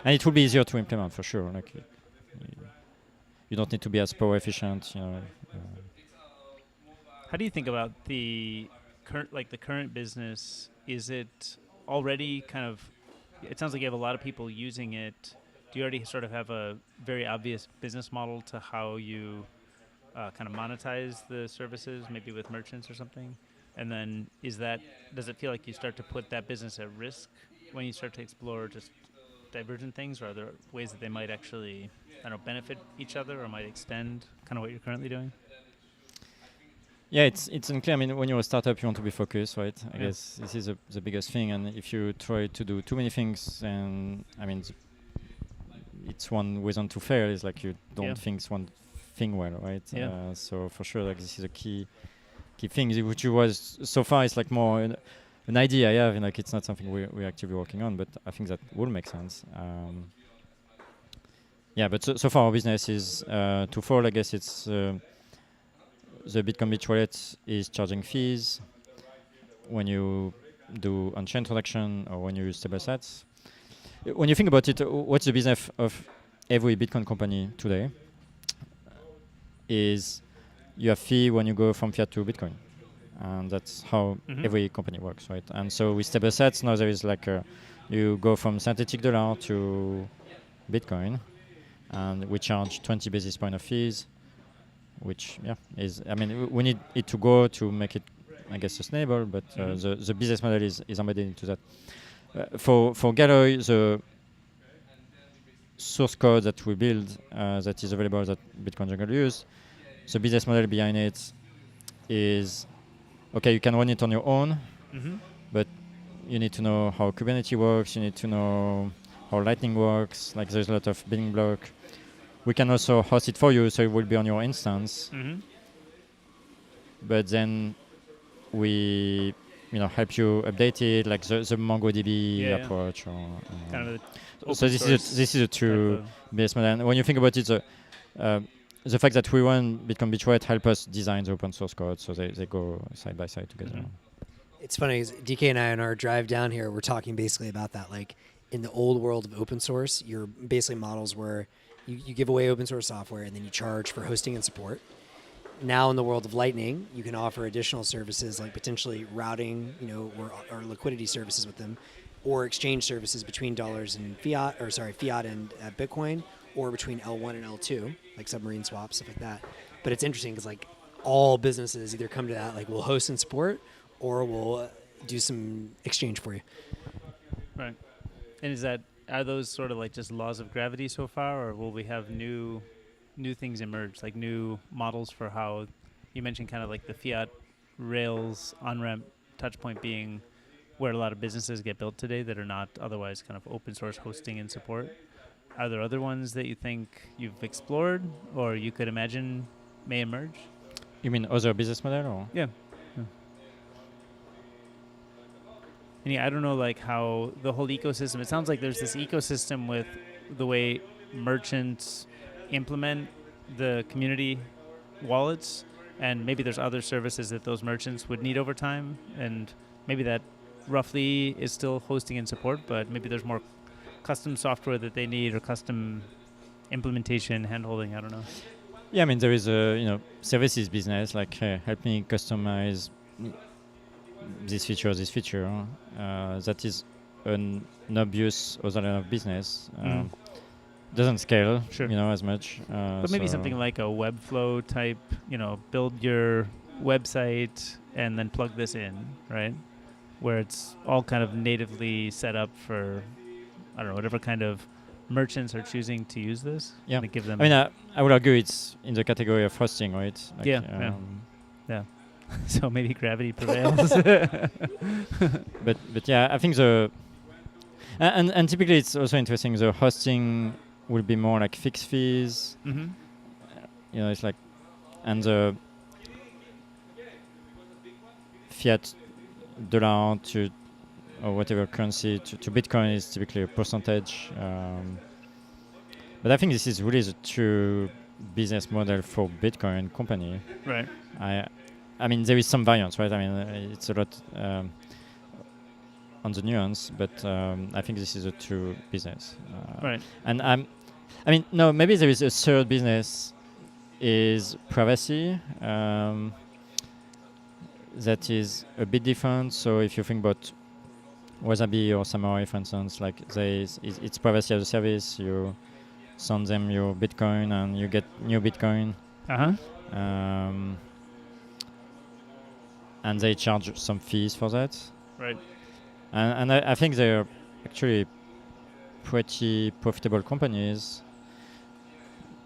and it will be easier to implement for sure. Like you don't need to be as power efficient. How do you think about the current business? Is it already kind of? It sounds like you have a lot of people using it. Do you already sort of have a very obvious business model to how you kind of monetize the services, maybe with merchants or something? And then does it feel like you start to put that business at risk when you start to explore just divergent things, or are there ways that they might actually, benefit each other or might extend kind of what you're currently doing? Yeah, it's unclear. I mean, when you're a startup, you want to be focused, right? I guess this is the biggest thing. And if you try to do too many things, and I mean, it's one reason to fail is like you don't think one thing well, right? Yeah. So for sure, like this is a key thing, which was so far it's like more an idea I have, and like it's not something we're actively working on, but I think that will make sense. Yeah, but so far our business is twofold. I guess it's the Bitcoin Beach wallet is charging fees when you do on-chain transaction or when you use stable sats. When you think about it, what's the business of every Bitcoin company today? Is you have fee when you go from fiat to Bitcoin, and that's how every company works, right? And so with stable sats now there is like you go from synthetic dollar to Bitcoin, and we charge 20 basis point of fees, which is, I mean, we need it to go to make it, I guess, sustainable, but the business model is embedded into that. For Galoy, the source code that we build that is available that Bitcoin Jungle use, the business model behind it is, okay, you can run it on your own, but you need to know how Kubernetes works, you need to know how Lightning works, like there's a lot of building block. We can also host it for you, so it will be on your instance. But then we, help you update it, like the MongoDB approach. Or, kind of so this is a true business model. And when you think about it, the fact that we run Bitcoin Beach Wallet help us design the open source code, so they go side by side together. It's funny, DK and I on our drive down here, we're talking basically about that. Like in the old world of open source, you're basically models where you give away open source software and then you charge for hosting and support. Now in the world of Lightning, you can offer additional services like potentially routing, or liquidity services with them, or exchange services between dollars and fiat and Bitcoin, or between L1 and L2, like submarine swaps, stuff like that. But it's interesting because like all businesses either come to that, like we'll host and support, or we'll do some exchange for you. Right. And are those sort of like just laws of gravity so far, or will we have new things emerge, like new models for how you mentioned kind of like the fiat rails on-ramp touch point being where a lot of businesses get built today that are not otherwise kind of open source hosting and support? Are there other ones that you think you've explored or you could imagine may emerge? You mean other business model? Or? Yeah. And I don't know like how the whole ecosystem, it sounds like there's this ecosystem with the way merchants implement the community wallets, and maybe there's other services that those merchants would need over time, and maybe that roughly is still hosting and support, but maybe there's more custom software that they need or custom implementation, handholding, I don't know. Yeah, I mean, there is a services business, like help me customize this feature. That is an obvious other line of business. Doesn't scale, as much. But maybe something like a Webflow type, build your website and then plug this in, right? Where it's all kind of natively set up for, I don't know, whatever kind of merchants are choosing to use this. Yeah. Give them I would argue it's in the category of hosting, right? Like, yeah. So maybe gravity prevails. But yeah, I think and typically it's also interesting. The hosting will be more like fixed fees. It's like, and the fiat dollar to or whatever currency to Bitcoin is typically a percentage. But I think this is really the true business model for Bitcoin company. Right. I mean, there is some variance, right? I mean, it's a lot on the nuance, but I think this is a true business. Right. And no, maybe there is a third business is privacy. That is a bit different. So if you think about Wasabi or Samurai, for instance, like it's privacy as a service. You send them your Bitcoin and you get new Bitcoin. And they charge some fees for that. Right. And I think they're actually pretty profitable companies.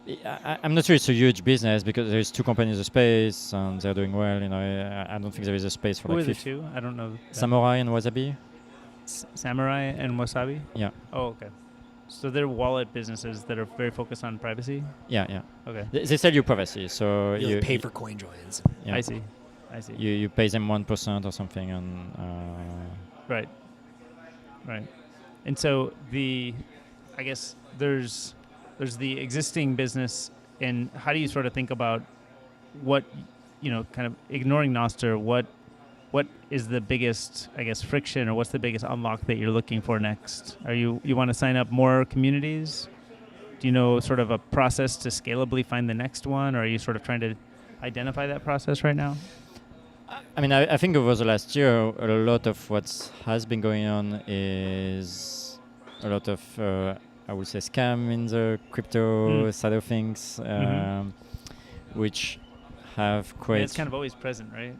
I'm not sure it's a huge business because there's two companies in the space and they're doing well. I don't think there is a space for Who like are the two? I don't know. Samurai and Wasabi. Samurai and Wasabi? Yeah. Oh, okay. So they're wallet businesses that are very focused on privacy? Yeah. Okay. They sell you privacy, so You pay for coin joins. Yeah. I see. You pay them 1% or something, and Right. And so I guess there's the existing business, and how do you sort of think about what, kind of ignoring Nostr, what is the biggest, I guess, friction, or what's the biggest unlock that you're looking for next? Are you want to sign up more communities? Do you know sort of a process to scalably find the next one, or are you sort of trying to identify that process right now? I mean, I think over the last year, a lot of what has been going on is a lot of, I would say, scam in the crypto side of things, which have quite... It's kind of always present, right?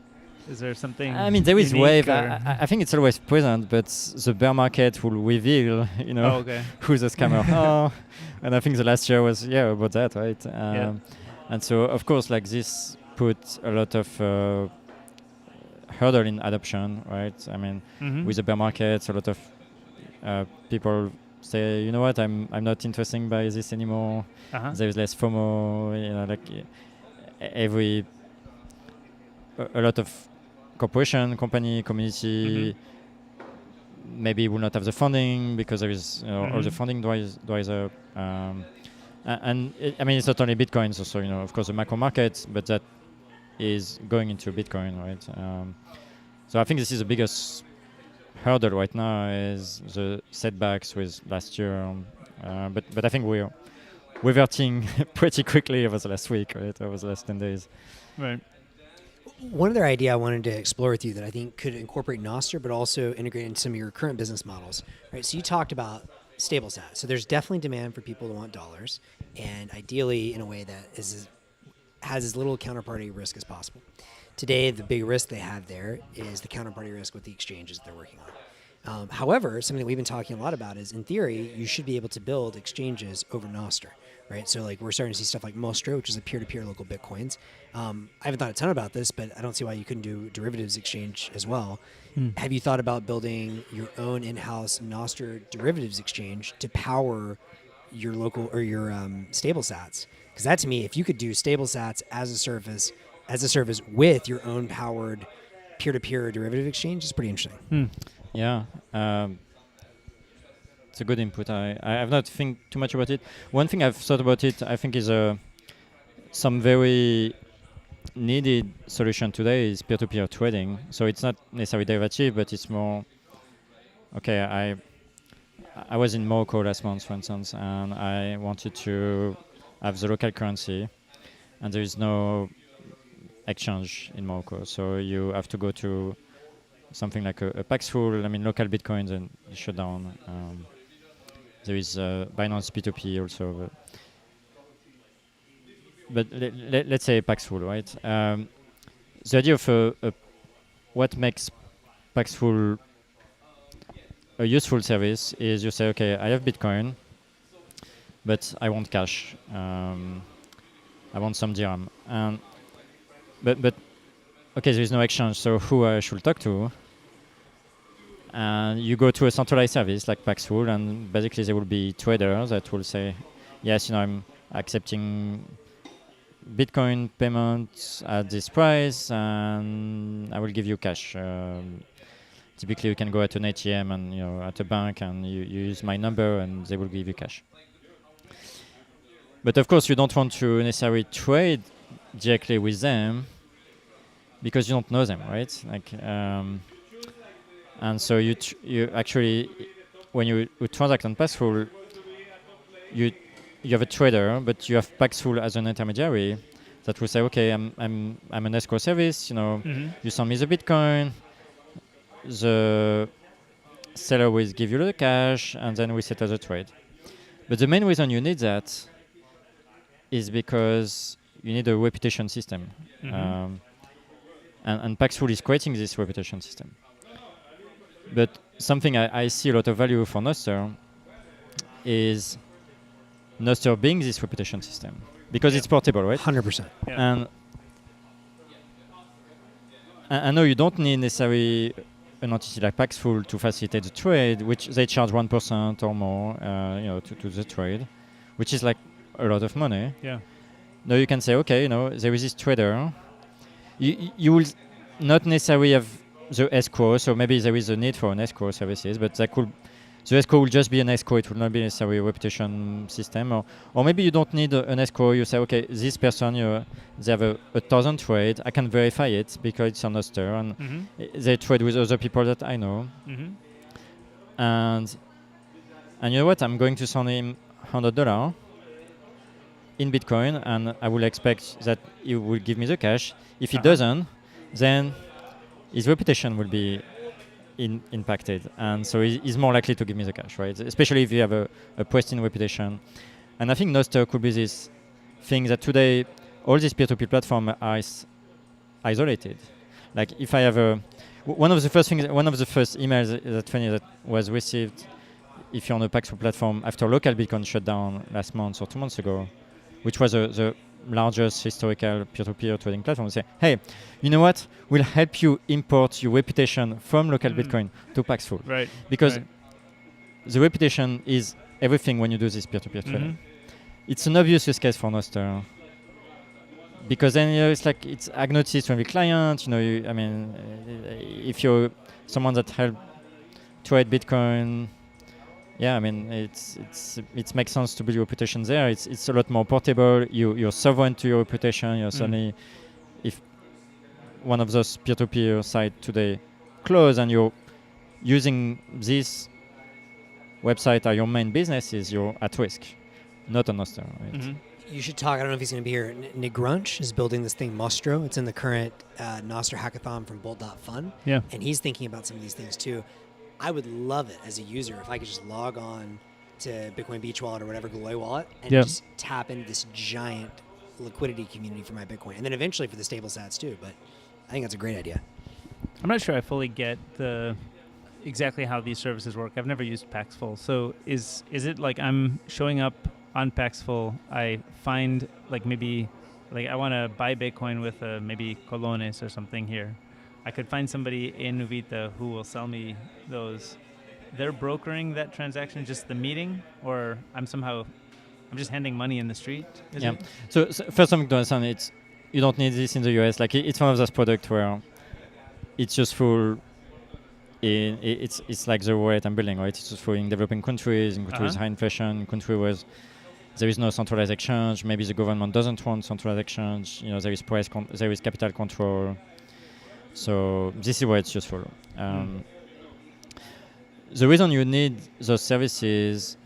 Is there something? I mean, there is wave. Or I think it's always present, but the bear market will reveal, who's a scammer. And I think the last year was about that, right? And so, of course, like this put a lot of hurdle in adoption, right? I mean, with the bear market, a lot of people say, you know what, I'm not interested by this anymore. There is less FOMO. A lot of corporation, company, community maybe will not have the funding because there is all the funding dries up. And I mean, it's not only Bitcoin, it's also, of course, the macro market, but that is going into Bitcoin, right? So I think this is the biggest hurdle right now is the setbacks with last year. But I think we're reverting pretty quickly over the last week, right? Over the last 10 days. Right. One other idea I wanted to explore with you that I think could incorporate Nostr, but also integrate into some of your current business models, right? So you talked about stable sat. So there's definitely demand for people who want dollars, and ideally in a way that has as little counterparty risk as possible. Today, the big risk they have there is the counterparty risk with the exchanges that they're working on. However, something that we've been talking a lot about is, in theory, you should be able to build exchanges over Nostr, right? So like we're starting to see stuff like Nostrica, which is a peer-to-peer local Bitcoins. I haven't thought a ton about this, but I don't see why you couldn't do derivatives exchange as well. Have you thought about building your own in-house Nostr derivatives exchange to power your local or your stable sats? Because that, to me, if you could do stable sats as a service with your own powered peer-to-peer derivative exchange, is pretty interesting. Yeah. It's a good input. I have not think too much about it. One thing I've thought about it, I think, is some very needed solution today is peer-to-peer trading. So it's not necessarily derivative, but it's more, okay, I was in Morocco last month, for instance, and I wanted to have the local currency, and there is no exchange in Morocco. So you have to go to something like a Paxful, local Bitcoins, and you shut down. There is Binance P2P also. But let's say Paxful, right? The idea of what makes Paxful a useful service is you say, okay, I have Bitcoin, but I want cash. I want some dirham. But okay, there is no exchange, so who I should talk to? And you go to a centralized service like Paxful, and basically there will be traders that will say, yes, I'm accepting Bitcoin payments at this price, and I will give you cash. Typically, you can go at an ATM and at a bank, and you use my number, and they will give you cash. But of course, you don't want to necessarily trade directly with them because you don't know them, right? And so you actually, when you transact on Paxful, you have a trader, but you have Paxful as an intermediary that will say, okay, I'm an escrow service. You send me the Bitcoin, the seller will give you the cash, and then we settle the trade. But the main reason you need that is because you need a reputation system, and Paxful is creating this reputation system. But something I see a lot of value for Nostr is Nostr being this reputation system. because Yeah. it's portable, right? 100%. Yeah. And I know you don't need necessarily an entity like Paxful to facilitate the trade, which they charge 1% or more, to the trade, which is like a lot of money. Yeah. Now you can say, okay, there is this trader. You will not necessarily have the escrow, so maybe there is a need for an escrow services, but the escrow will just be an escrow. It will not be necessarily a reputation system, or maybe you don't need an escrow. You say, okay, this person, they have 1,000 trade. I can verify it because it's on Noster, and they trade with other people that I know. And you know what? I'm going to send him $100 in Bitcoin, and I will expect that he will give me the cash. If he doesn't, then his reputation will be impacted, and so he's more likely to give me the cash, right? Especially if you have a pristine reputation. And I think Noster could be this thing that today all these peer-to-peer platforms are isolated. Like if I have one of the first emails that was received if you're on a Paxful platform after local Bitcoin shut down last month or 2 months ago, which was the largest historical peer-to-peer trading platform, say, hey, you know what? We'll help you import your reputation from local Bitcoin to Paxful. Right. Because the reputation is everything when you do this peer-to-peer trading. It's an obvious use case for Noster. Because then it's like it's agnostic from the client. If you're someone that help trade Bitcoin, it makes sense to build your reputation there. It's a lot more portable. You're sovereign to your reputation. You're suddenly, if one of those peer-to-peer sites today close and you're using this website as your main businesses, you're at risk, not on Noster. Right? You should talk. I don't know if he's going to be here. Nick Grunch is building this thing, Mostro. It's in the current Noster hackathon from Bolt.fun. Yeah. And he's thinking about some of these things too. I would love it as a user if I could just log on to Bitcoin Beach Wallet or whatever Galoy wallet and just tap into this giant liquidity community for my Bitcoin. And then eventually for the stable sats too. But I think that's a great idea. I'm not sure I fully get exactly how these services work. I've never used Paxful. So is it like I'm showing up on Paxful, I find maybe I want to buy Bitcoin with maybe colones or something here. I could find somebody in Uvita who will sell me those. They're brokering that transaction, just the meeting, or I'm just handing money in the street. So first something to understand, you don't need this in the US. Like it's one of those products where it's useful. It's like the wallet I'm building, right? It's useful in developing countries, in countries with high inflation, country where there is no centralized exchange. Maybe the government doesn't want centralized exchange. There is there is capital control. So this is why it's useful. The reason you need those services,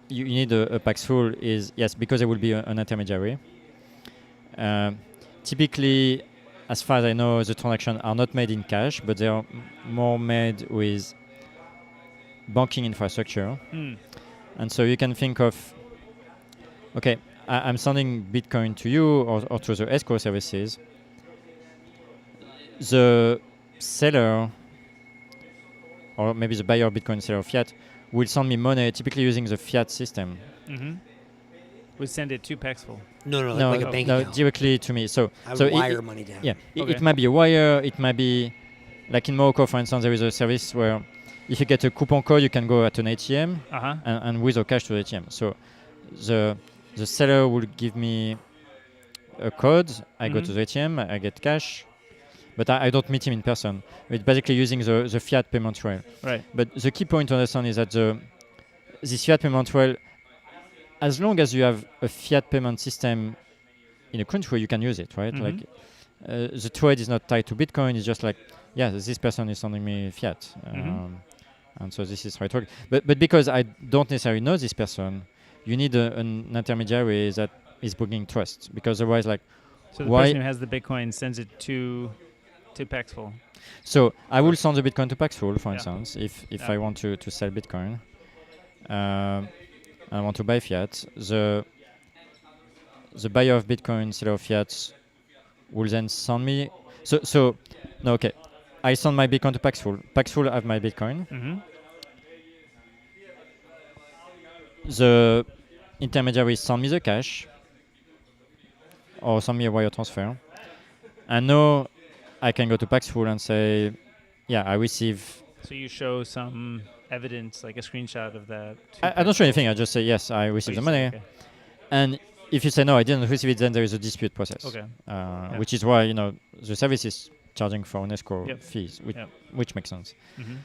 you need a Paxful is, yes, because there will be an intermediary. Typically, as far as I know, the transactions are not made in cash, but they are more made with banking infrastructure. And so you can think of, okay, I'm sending Bitcoin to you or to the escrow services. The seller, or maybe the buyer of Bitcoin, seller of fiat, will send me money, typically using the fiat system. We send it to Paxful. No, like a bank account. Directly to me. So I would wire money down. Yeah, it might be a wire. It might be, like in Morocco, for instance, there is a service where if you get a coupon code, you can go at an ATM and withdraw cash to the ATM. So the seller will give me a code. I go to the ATM. I get cash. But I don't meet him in person. It's basically using the fiat payment rail. Right. But the key point to understand is that this fiat payment rail, as long as you have a fiat payment system in a country, you can use it, right? Like the trade is not tied to Bitcoin. It's just like, yeah, this person is sending me fiat, and so this is right. But because I don't necessarily know this person, you need an intermediary that is bringing trust. Because otherwise, like, so the person who has the Bitcoin sends it to Paxful. So I will send the Bitcoin to Paxful, for instance, if I want to sell Bitcoin. I want to buy fiat. The buyer of Bitcoin, seller of fiat, will then send me. I send my Bitcoin to Paxful. Paxful have my Bitcoin. The intermediary send me the cash. or send me a wire transfer. And now I can go to Paxful and say, yeah, I receive. So you show some evidence, like a screenshot of that. I don't show anything. I just say, yes, I received the money. Okay. And if you say, no, I didn't receive it, then there is a dispute process. Okay. Which is why, the service is charging for an escrow fees, which makes sense. Mm-hmm.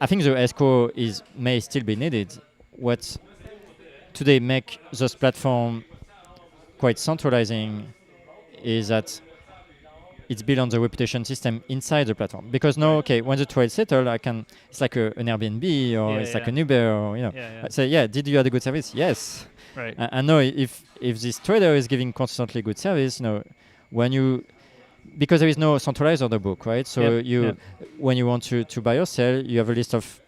I think the escrow may still be needed. What today make this platform quite centralizing is that it's built on the reputation system inside the platform. Because now, okay, when the trade settle, it's like an Airbnb or it's like an Uber or, I say, did you have a good service? Yes. Right. And now if this trader is giving consistently good service, because there is no centralized order book, right? So when you want to buy or sell, you have a list of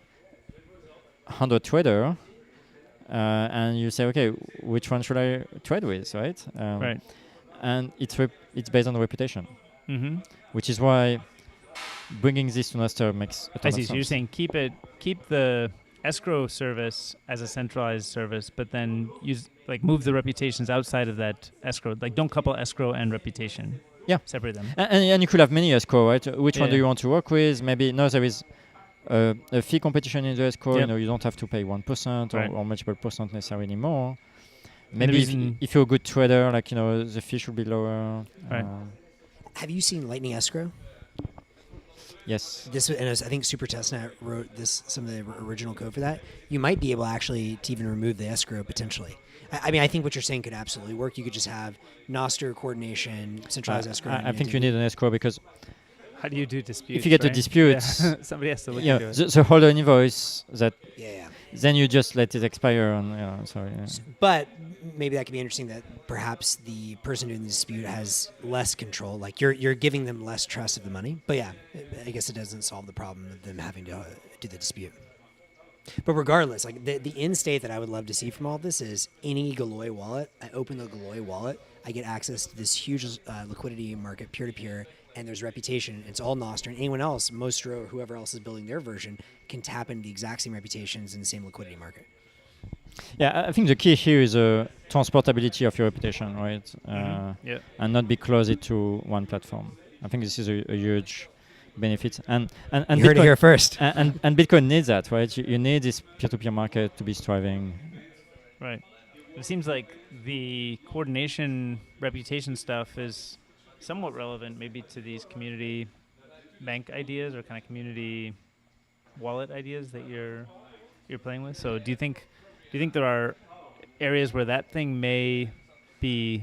100 trader, and you say, okay, which one should I trade with, right? Right. And it's based on the reputation, which is why bringing this to Nostr makes a ton of sense. So you're saying keep the escrow service as a centralized service, but then move the reputations outside of that escrow. Like don't couple escrow and reputation. Yeah, separate them. And you could have many escrow, right? Which one do you want to work with? Maybe there is a fee competition in the escrow. You don't have to pay 1% or multiple percent necessarily anymore. Maybe if you're a good trader, the fee should be lower. Right. Have you seen Lightning Escrow? Yes. I think Super Testnet wrote some of the original code for that. You might be able actually to even remove the escrow potentially. I think what you're saying could absolutely work. You could just have Nostr coordination, centralized escrow. I think you need an escrow because how do you do disputes? If you get a dispute, somebody has to look into it. The holder invoice that. Yeah. Then you just let it expire But maybe that could be interesting that perhaps the person doing the dispute has less control. Like you're giving them less trust of the money. But yeah, I guess it doesn't solve the problem of them having to do the dispute. But regardless, like the end state that I would love to see from all of this is any Galoy wallet. I open the Galoy wallet, I get access to this huge liquidity market, peer-to-peer, and there's reputation. It's all Nostr, and anyone else, Mostro or whoever else is building their version, can tap into the exact same reputations in the same liquidity market. Yeah, I think the key here is transportability of your reputation, right? And not be closed to one platform. I think this is a huge benefit. And you heard it here first. And Bitcoin needs that, right? You need this peer-to-peer market to be thriving. Right. It seems like the coordination reputation stuff is somewhat relevant maybe to these community bank ideas or kind of community wallet ideas that you're playing with. So do you think there are areas where that thing may be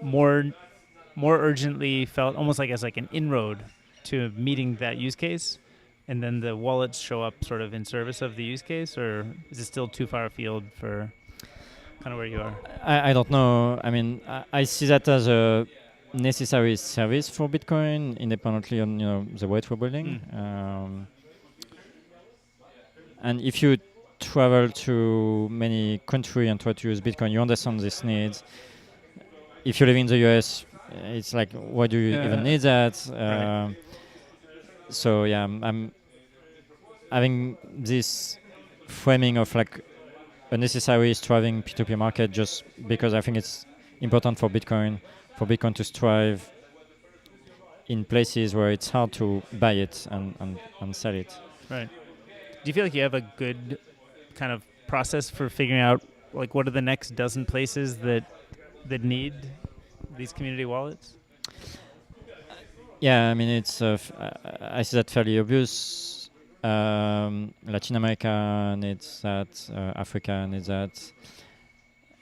more urgently felt, almost like as like an inroad to meeting that use case, and then the wallets show up sort of in service of the use case, or is it still too far afield for kind of where you are? I don't know. I mean, I see that as a necessary service for Bitcoin, independently on the weight we're building. And if you travel to many countries and try to use Bitcoin, you understand these needs. If you live in the US, it's like, why do you even need that? Right. So yeah, I'm having this framing of like a necessary thriving P2P market, just because I think it's important for Bitcoin to thrive in places where it's hard to buy it and sell it. Right. Do you feel like you have a good kind of process for figuring out like what are the next dozen places that need these community wallets? Yeah, I mean it's I see that fairly obvious. Latin America needs that. Africa needs that.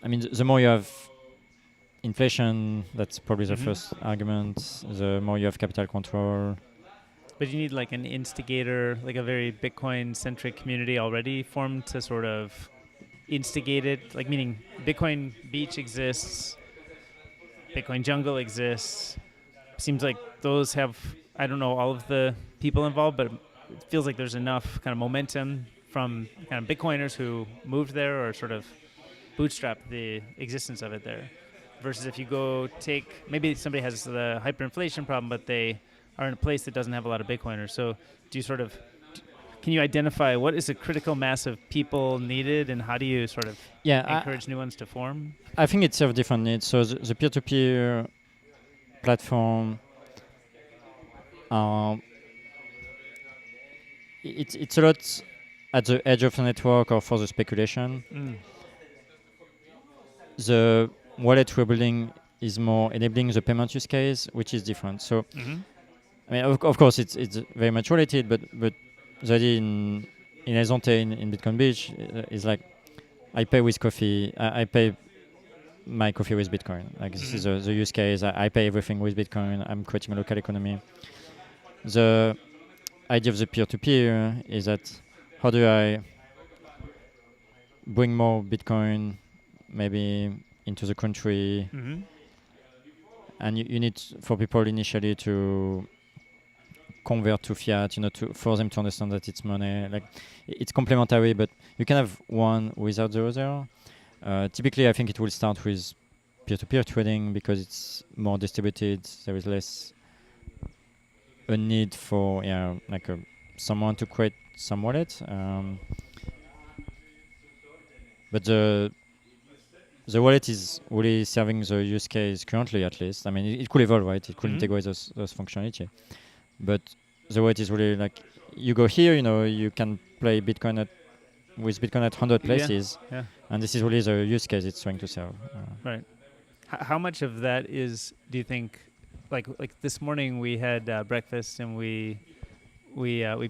I mean, the more you have inflation, that's probably the first argument. The more you have capital control. But you need like an instigator, like a very Bitcoin-centric community already formed to sort of instigate it. Like meaning Bitcoin Beach exists, Bitcoin Jungle exists. Seems like those have, I don't know all of the people involved, but it feels like there's enough kind of momentum from kind of Bitcoiners who moved there or sort of bootstrapped the existence of it there. Versus if you go maybe somebody has the hyperinflation problem, but they are in a place that doesn't have a lot of Bitcoiners. So do you sort of can you identify what is a critical mass of people needed, and how do you sort of encourage new ones to form? I think it serves different needs. So the peer-to-peer platform, it's a lot at the edge of the network or for the speculation. The wallet we're building is more enabling the payment use case, which is different. So, I mean, of course, it's very much related, but the idea in Ezonte in Bitcoin Beach is like, I pay with coffee. I pay my coffee with Bitcoin. Like this is the use case. I pay everything with Bitcoin. I'm creating a local economy. The idea of the peer-to-peer is that how do I bring more Bitcoin maybe into the country? And you need for people initially to convert to fiat, for them to understand that it's money. Like it's complementary, but you can have one without the other. Typically, I think it will start with peer-to-peer trading because it's more distributed. There is less a need for someone to create some wallet. But the wallet is really serving the use case currently, at least. I mean, it could evolve, right? It could integrate those functionality. But the wallet is really like, you go here, you can play Bitcoin with Bitcoin at 100 places. Yeah. And this is really the use case it's trying to serve. Right. How much of that is, do you think, like this morning we had breakfast and we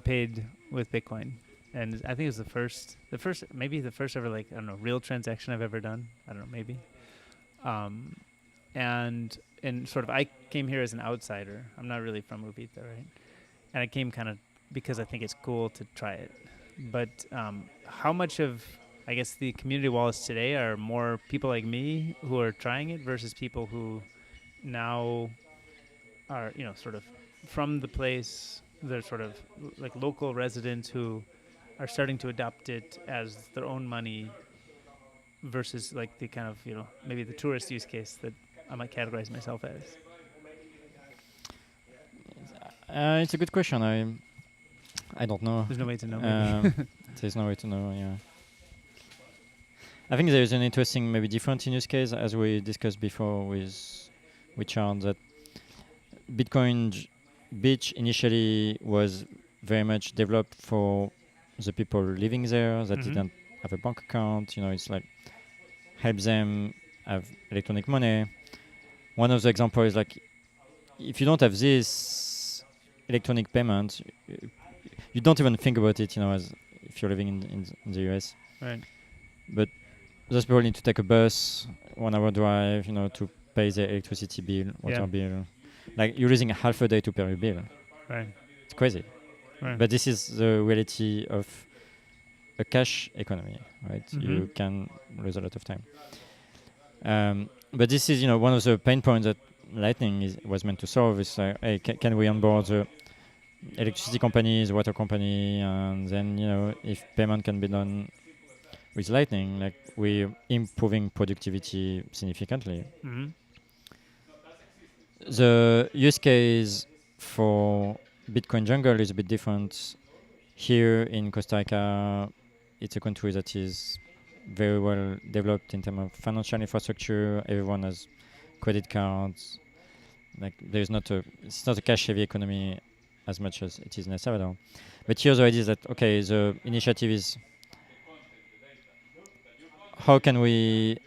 paid with Bitcoin, and I think it was the first ever, like, I don't know, real transaction I've ever done. I don't know, maybe. And sort of, I came here as an outsider. I'm not really from Ubita, right? And I came kind of because I think it's cool to try it. But how much of, I guess, the community wallets today are more people like me who are trying it versus people who now are, sort of from the place, they're sort of like local residents who are starting to adopt it as their own money versus like the kind of, maybe the tourist use case that I might categorize myself as? It's a good question. I don't know. There's no way to know. There's no way to know, yeah. I think there is an interesting, maybe different use case, as we discussed before with Charles, that Bitcoin Beach initially was very much developed for the people living there that didn't have a bank account. It's like help them have electronic money. One of the examples is like, if you don't have this electronic payment, you don't even think about it, as if you're living in the US. Right. But those people need to take a bus, 1 hour drive, to pay their electricity bill, water bill. Like, you're losing half a day to pay your bill. Right. It's crazy. Right. But this is the reality of a cash economy, right? You can lose a lot of time. But this is, one of the pain points that Lightning was meant to solve is, hey, can we onboard the electricity companies, water company, and then, if payment can be done with Lightning, like, we're improving productivity significantly. The use case for Bitcoin Jungle is a bit different. Here in Costa Rica, it's a country that is very well developed in terms of financial infrastructure. Everyone has credit cards. Like, it's not a cash-heavy economy as much as it is in El Salvador. But here the idea is that, okay, the initiative is, how can we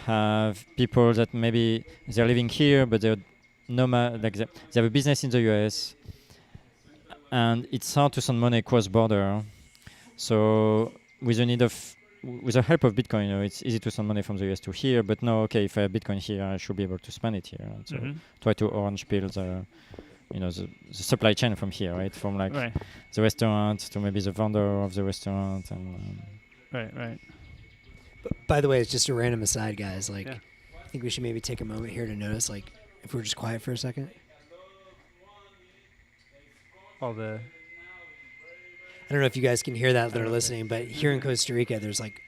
have people that maybe they're living here, but they're nomad, like they have a business in the US, and it's hard to send money cross-border. So with the help of Bitcoin, it's easy to send money from the US to here. But no, okay, if I have Bitcoin here, I should be able to spend it here. And so try to orange pill the supply chain from here, right? From the restaurant to maybe the vendor of the restaurant, and right. By the way, it's just a random aside, guys. Like, I think we should maybe take a moment here to notice, like, if we're just quiet for a second. All the. I don't know if you guys can hear that are listening, but here in Costa Rica, there's like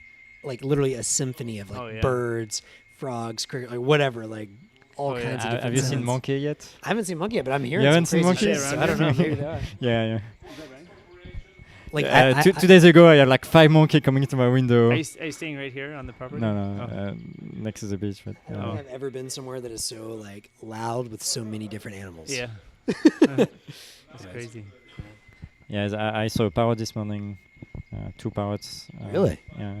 literally a symphony of birds, frogs, cricket, like whatever, like all kinds of different Have you sounds. seen monkey yet? I haven't seen monkey yet, but I'm hearing You some haven't seen crazy monkey? shit, so I don't know. Maybe they are. Yeah. Like two days ago, I had like 5 monkeys coming into my window. Are you staying right here on the property? No, Oh. next to the beach. But I don't think I've ever been somewhere that is so like loud with so many different animals. Yeah. That's crazy. yeah, I saw a parrot this morning. 2 parrots. Really? Yeah.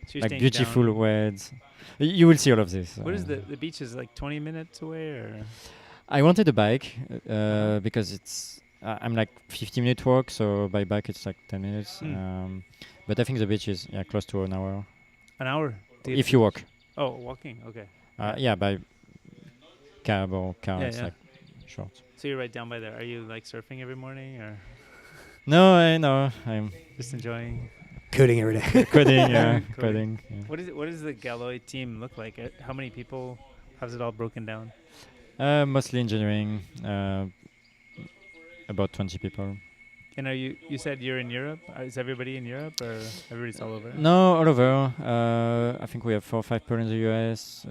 So you're Like staying beautiful down. words. You will see all of this. What is the beach is like 20 minutes away or? I wanted a bike because it's I'm like 50-minute walk, so by bike it's like 10 minutes. But I think the beach is close to an hour. An hour? If you walk. Oh, walking. Okay. Yeah, by cab or car, Yeah, it's yeah. like short. So you're right down by there. Are you like surfing every morning or No, I know. I'm just enjoying? Coding every day. coding, yeah, Coding. coding. Yeah. What does the Galoy team look like? How many people? How's it all broken down? Mostly engineering. About 20 people. And are you said you're in Europe? Is everybody in Europe or everybody's all over? No, all over. I think we have 4 or 5 people in the US,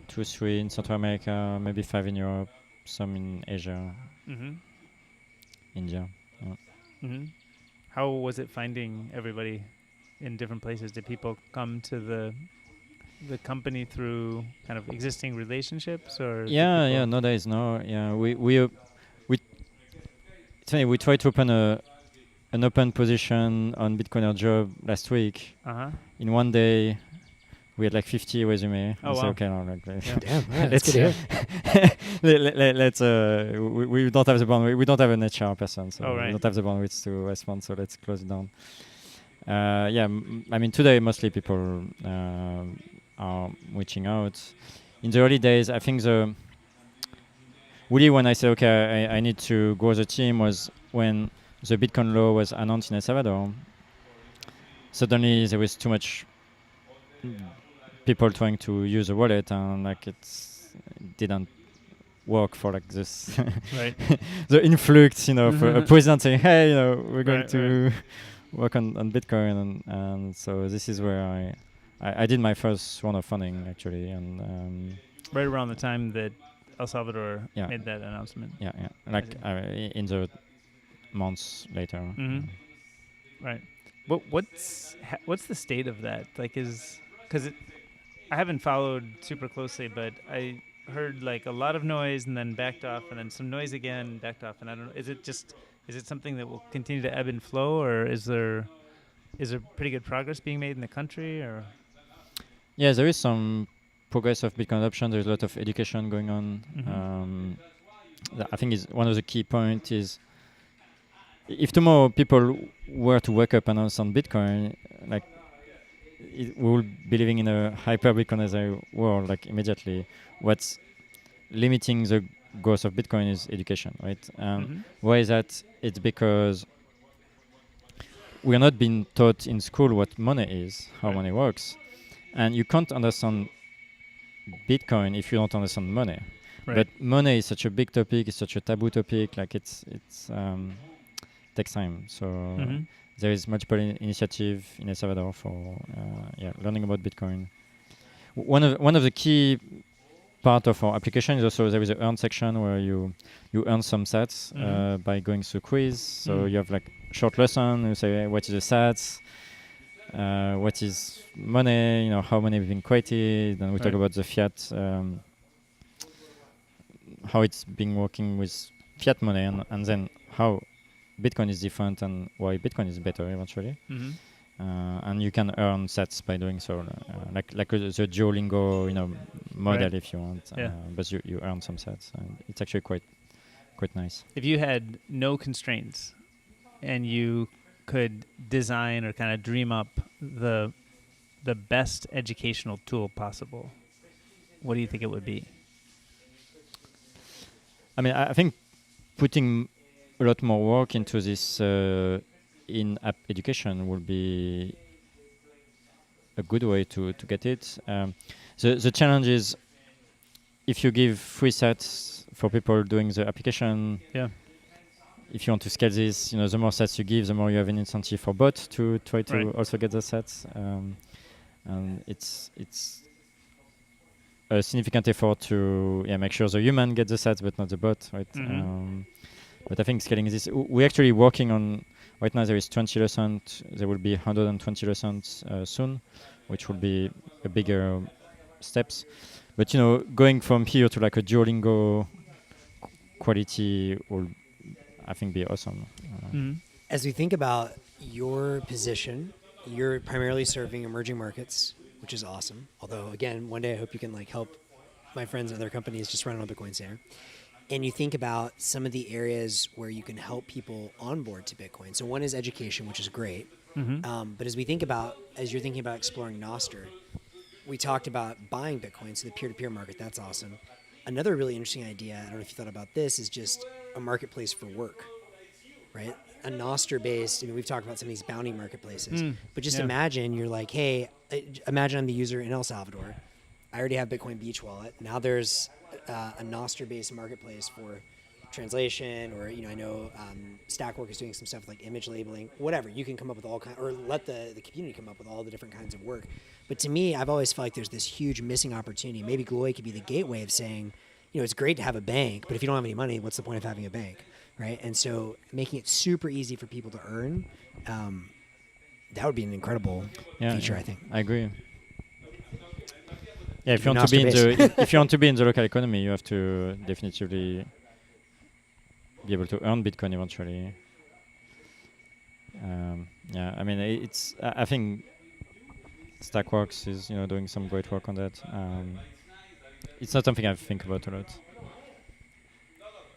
2 or 3 in Central America, maybe 5 in Europe, some in Asia, Mm-hmm. India. Mm-hmm. How was it finding everybody in different places? Did people come to the company through kind of existing relationships or? did Yeah, people- nowadays, no. Yeah, we it's funny, we tried to open an open position on Bitcoiner job last week. Uh-huh. In one day, we had like 50 resume. Oh, We said, wow. okay, no, like, Yeah. Damn, right, that's good to hear. let's we don't have the bandwidth. We don't have an HR person, so Oh, right. we don't have the bandwidth to respond. So let's close it down. I mean today mostly people are reaching out. In the early days, I think really when I said okay, I need to grow the team was when the Bitcoin law was announced in El Salvador. Suddenly there was too much people trying to use a wallet and like it didn't work for like this Right. the influx for a president saying hey we're going Right, to work on Bitcoin and so this is where I did my first round of funding actually and Right around the time that El Salvador Yeah. made that announcement. like see. in the months later. Mhm. Right. What's the state of that? Like, because I haven't followed super closely, but I heard like a lot of noise and then backed off, and then some noise again, backed off, and I don't know. Is it something that will continue to ebb and flow, or is there pretty good progress being made in the country, or? Yeah, there is some progress of Bitcoin adoption. There's a lot of education going on. Mhm. I think is one of the key points is if tomorrow people were to wake up and understand Bitcoin, like we will be living in a hyper Bitcoinized world. Like immediately, what's limiting the growth of Bitcoin is education, right? Mhm. Why is that? It's because we are not being taught in school what money is, how Right. money works, and you can't understand Bitcoin if you don't understand money. Right. But money is such a big topic, it's such a taboo topic. Like it's takes time. So Mhm. there is multiple initiative in El Salvador for learning about Bitcoin. One of the key part of our application is also there is a earn section where you earn some sats Mhm. by going through quiz. So Mm. you have like short lesson. You say what is the sats, what is money, how money has been created, and we talk Right. about the fiat, how it's been working with fiat money, and then how Bitcoin is different and why Bitcoin is better eventually. Mhm. And you can earn sats by doing so, like the Duolingo, model Right. if you want. Yeah. But you earn some sats, and it's actually quite nice. If you had no constraints and you could design or kind of dream up the best educational tool possible, what do you think it would be? I mean, I think putting a lot more work into this in-app education will be a good way to get it. The challenge is if you give free sets for people doing the application. Yeah. If you want to scale this, the more sets you give, the more you have an incentive for bots to try to Right. also get the sets. And it's a significant effort to make sure the human gets the sets, but not the bot, right? Mhm. But I think scaling this, we're actually working on. Right now there is 20 lessons. There will be 120 lessons soon, which will be a bigger steps. But going from here to like a Duolingo quality will, I think, be awesome. As we think about your position, you're primarily serving emerging markets, which is awesome. Although, again, one day I hope you can like help my friends and other companies just run on Bitcoin Standard. And you think about some of the areas where you can help people onboard to Bitcoin. So one is education, which is great. But as you're thinking about exploring Nostr, we talked about buying Bitcoin, so the peer-to-peer market, that's awesome. Another really interesting idea, I don't know if you thought about this, is just a marketplace for work, right? A Nostr-based, we've talked about some of these bounty marketplaces, but just imagine you're like, hey, imagine I'm the user in El Salvador. I already have Bitcoin Beach wallet. Now there's a Nostr-based marketplace for translation, or I know Stackwork is doing some stuff like image labeling, whatever. You can come up with all kinds, or let the community come up with all the different kinds of work. But to me, I've always felt like there's this huge missing opportunity. Maybe Galoy could be the gateway of saying, it's great to have a bank, but if you don't have any money, what's the point of having a bank, right? And so making it super easy for people to earn, that would be an incredible feature, I think. I agree. Yeah, if you want to be in the local economy, you have to definitively be able to earn Bitcoin eventually. I think Stackworks is doing some great work on that. It's not something I think about a lot.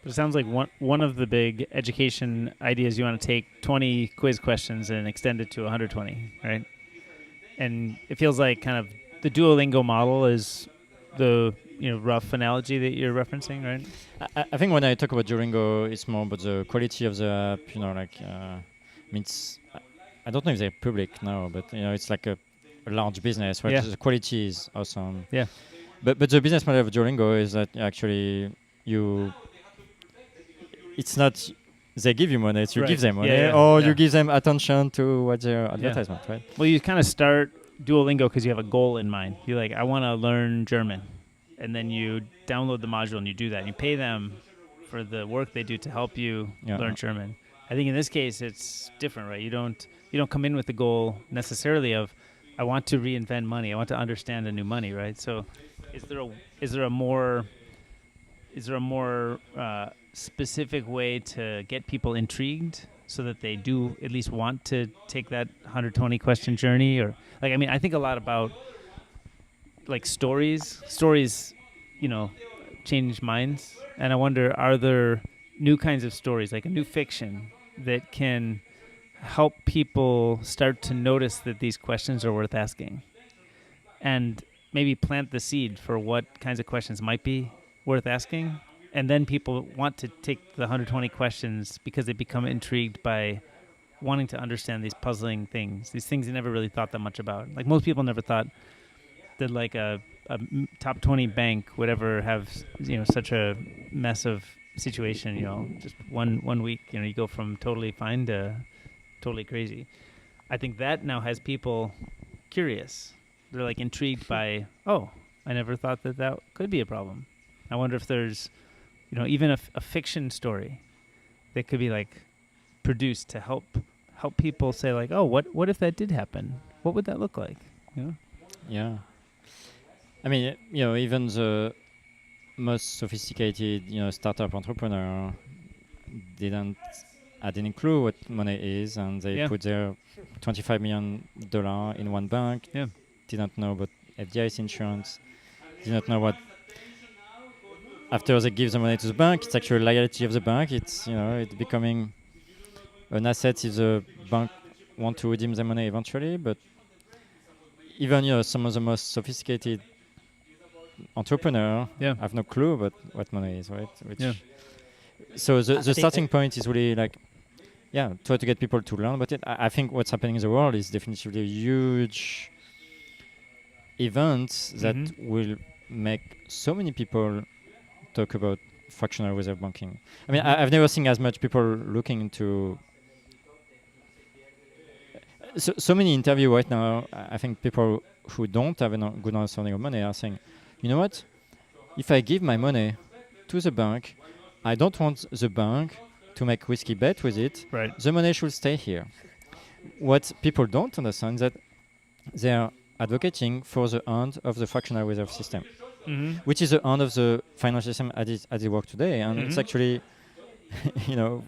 But it sounds like one of the big education ideas, you want to take 20 quiz questions and extend it to 120, right? And it feels like kind of the Duolingo model is the rough analogy that you're referencing, right? I think when I talk about Duolingo, it's more about the quality of the app. I don't know if they're public now, but it's like a large business, right? The quality is awesome. Yeah. But the business model of Duolingo is that actually it's not they give you money, it's you give them money, you give them attention to what their advertisement, right? Well, you kind of start Duolingo because you have a goal in mind. You're like, I want to learn German. And then you download the module and you do that. And you pay them for the work they do to help you learn German. I think in this case, it's different, right? You don't come in with the goal necessarily of, I want to reinvent money. I want to understand a new money, right? So is there a more specific way to get people intrigued so that they do at least want to take that 120 question journey? Or I think a lot about like stories change minds, and I wonder, are there new kinds of stories, like a new fiction that can help people start to notice that these questions are worth asking, and maybe plant the seed for what kinds of questions might be worth asking? And then people want to take the 120 questions because they become intrigued by wanting to understand these puzzling things, these things they never really thought that much about. Like most people never thought that like a top 20 bank would ever have such a mess of situation. Just one week, you go from totally fine to totally crazy. I think that now has people curious. They're like intrigued by, I never thought that could be a problem. I wonder if there's even a fiction story that could be like produced to help people say like, what if that did happen? What would that look like? Yeah. I mean, even the most sophisticated, startup entrepreneur didn't had any clue what money is, and they put their $25 million in one bank. Yeah. Didn't know about FDIC insurance. Didn't know what. After they give the money to the bank, it's actually a liability of the bank. It's it's becoming an asset if the bank want to redeem the money eventually. But even some of the most sophisticated entrepreneur have no clue about what money is, right? So the starting point is really like, try to get people to learn about it. I think what's happening in the world is definitely a huge event that will make so many people talk about fractional reserve banking. I mean, I've never seen as much people looking into so many interviews right now. I think people who don't have a good understanding of money are saying, you know what? If I give my money to the bank, I don't want the bank to make risky bet with it, Right. the money should stay here. What people don't understand is that they are advocating for the end of the fractional reserve system, Mm-hmm. which is the end of the financial system as it works today. And it's actually,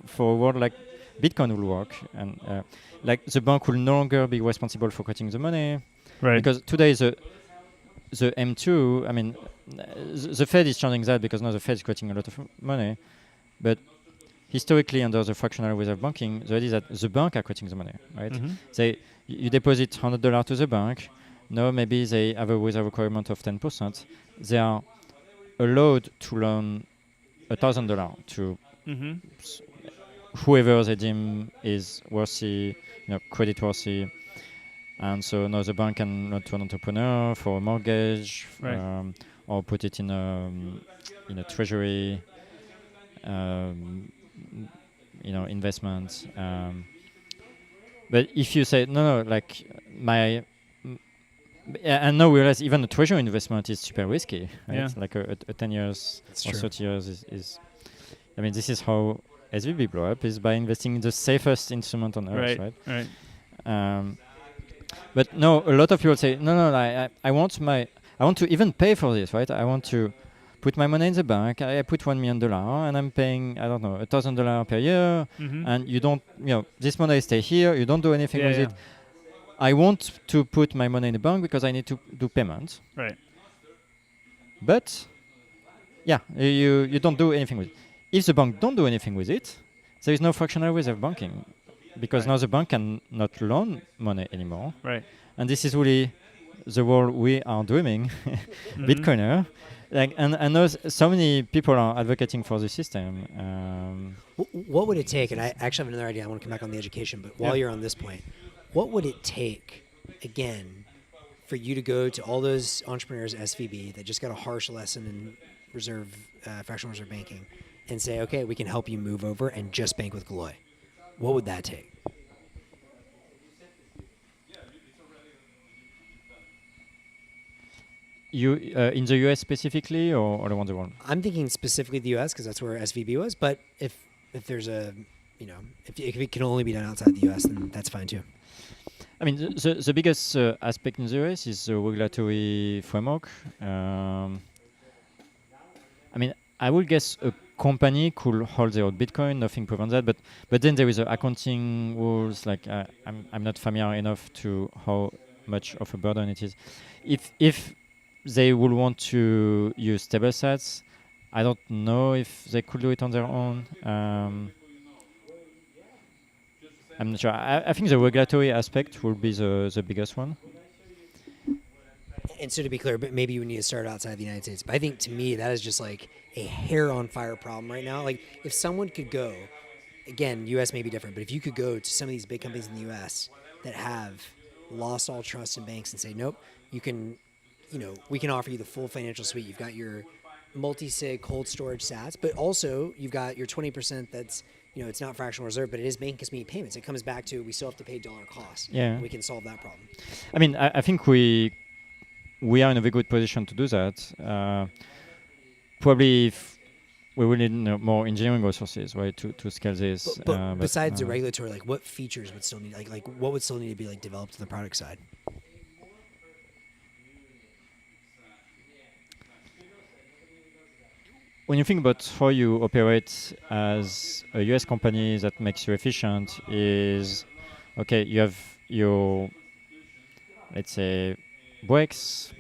for a world like Bitcoin will work, and like the bank will no longer be responsible for creating the money, Right. because today the M2, I mean, the Fed is changing that because now the Fed is creating a lot of money, but historically under the fractional reserve banking, the idea is that the bank are creating the money, right? Mm-hmm. You deposit $100 to the bank. Now maybe they have a reserve requirement of 10%. They are allowed to loan $1,000 to Mm-hmm. whoever they deem is worthy, credit worthy. And so now the bank can loan to an entrepreneur for a mortgage, Right. or put it in a treasury, investment. But if you say no, like and now we realize even a treasury investment is super risky, right? Yeah. Like a 10 years That's or true. 30 years is. I mean, this is how SVB blow up, is by investing in the safest instrument on earth, right? Right. But no, a lot of people say, no, I want to even pay for this, right? I want to put my money in the bank. I put $1 million, and I'm paying, I don't know, $1,000 per year, Mm-hmm. and you don't, this money stay here. You don't do anything Yeah, with yeah. it. I want to put my money in the bank because I need to do payments. Right. But yeah, you don't do anything with it. If the bank don't do anything with it, there is no fractional reserve banking, because now the bank cannot loan money anymore. Right. And this is really the world we are dreaming, Mm-hmm. Bitcoiner. Like, and I know so many people are advocating for the system. What would it take? And I actually have another idea. I want to come back on the education, but while Yeah. you're on this point, what would it take, again, for you to go to all those entrepreneurs at SVB that just got a harsh lesson in fractional reserve banking, and say, okay, we can help you move over and just bank with Galoy? What would that take? You in the US specifically, or around the world? I'm thinking specifically the U.S. because that's where SVB was. But if there's a, if it can only be done outside the U.S., then that's fine too. I mean, the biggest aspect in the US is the regulatory framework. I mean, I would guess a company could hold their own Bitcoin. Nothing prevents that. But then there is accounting rules. Like I'm not familiar enough to how much of a burden it is. If they would want to use table sets, I don't know if they could do it on their own. I'm not sure. I think the regulatory aspect will be the biggest one. And so to be clear, but maybe you need to start outside the United States. But I think to me that is just like a hair on fire problem right now. Like if someone could go, again, U.S. may be different, but if you could go to some of these big companies in the U.S. that have lost all trust in banks and say, nope, you can, we can offer you the full financial suite. You've got your multi-sig cold storage sats, but also you've got your 20% that's, it's not fractional reserve, but it is making us meet payments. It comes back to we still have to pay dollar cost. Yeah. We can solve that problem. I mean, I think we are in a very good position to do that. Probably if we will need more engineering resources, right, to scale this. But besides the regulatory, like what features would still need, like what would still need to be like developed on the product side? When you think about how you operate as a US company that makes you efficient, is okay, you have your, let's say, breaks.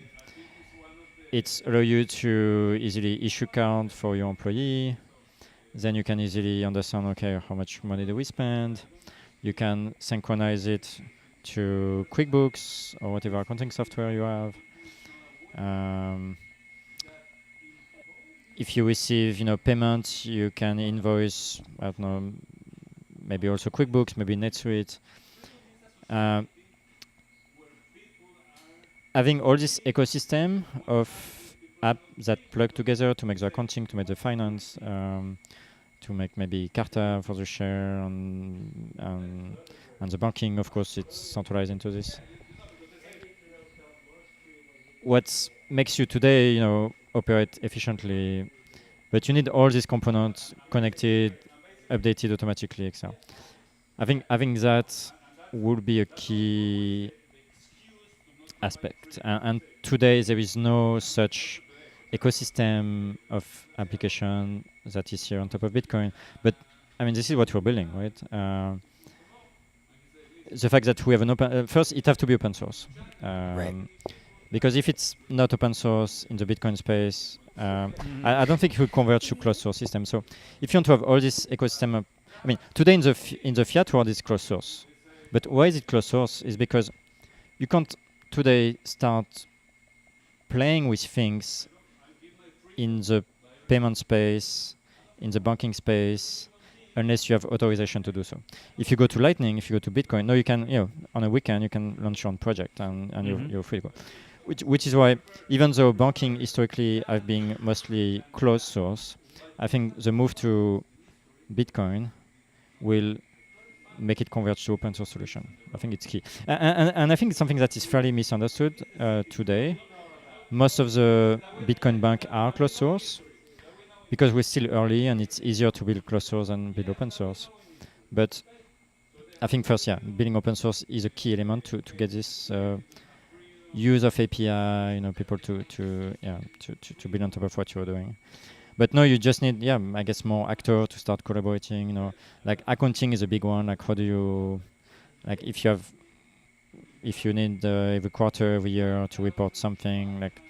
It's allow you to easily issue count for your employee. Then you can easily understand, okay, how much money do we spend. You can synchronize it to QuickBooks or whatever accounting software you have. If you receive, payments, you can invoice, I don't know, maybe also QuickBooks, maybe NetSuite. Having all this ecosystem of apps that plug together to make the accounting, to make the finance, to make maybe Carta for the share, and the banking, of course, it's centralized into this. What makes you today, operate efficiently, but you need all these components connected updated automatically, etc. I think that would be a key aspect. And today there is no such ecosystem of application that is here on top of Bitcoin. But I mean, this is what we're building, right? The fact that we have an open first, it have to be open source, Right. because if it's not open source in the Bitcoin space, I don't think it will converge to closed source system. So if you want to have all this ecosystem, I mean, today in the fiat world it's closed source, but why is it closed source? Is because you can't today start playing with things in the payment space, in the banking space, unless you have authorization to do so. If you go to Lightning, if you go to Bitcoin, no, you can, on a weekend you can launch your own project and you're free to go. Which is why, even though banking historically have been mostly closed source, I think the move to Bitcoin will make it converge to open source solution. I think it's key. And I think it's something that is fairly misunderstood today. Most of the Bitcoin bank are closed source because we're still early and it's easier to build closed source than build open source. But I think first, building open source is a key element to get this use of API, people to build on top of what you're doing. But no, you just need, I guess, more actors to start collaborating. Like accounting is a big one. Like how do you, like if you need every quarter, every year to report something, like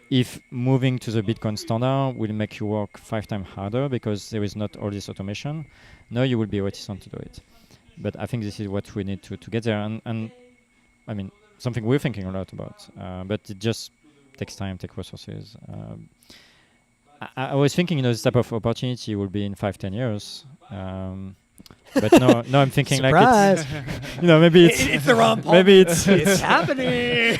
if moving to the Bitcoin standard will make you work 5 times harder because there is not all this automation, no, you will be reticent to do it. But I think this is what we need to get there. And I mean, something we're thinking a lot about, but it just takes time, takes resources. I was thinking, this type of opportunity will be in 5-10 years. But no, I'm thinking Surprise. like it's, maybe It's the wrong part. maybe it's happening.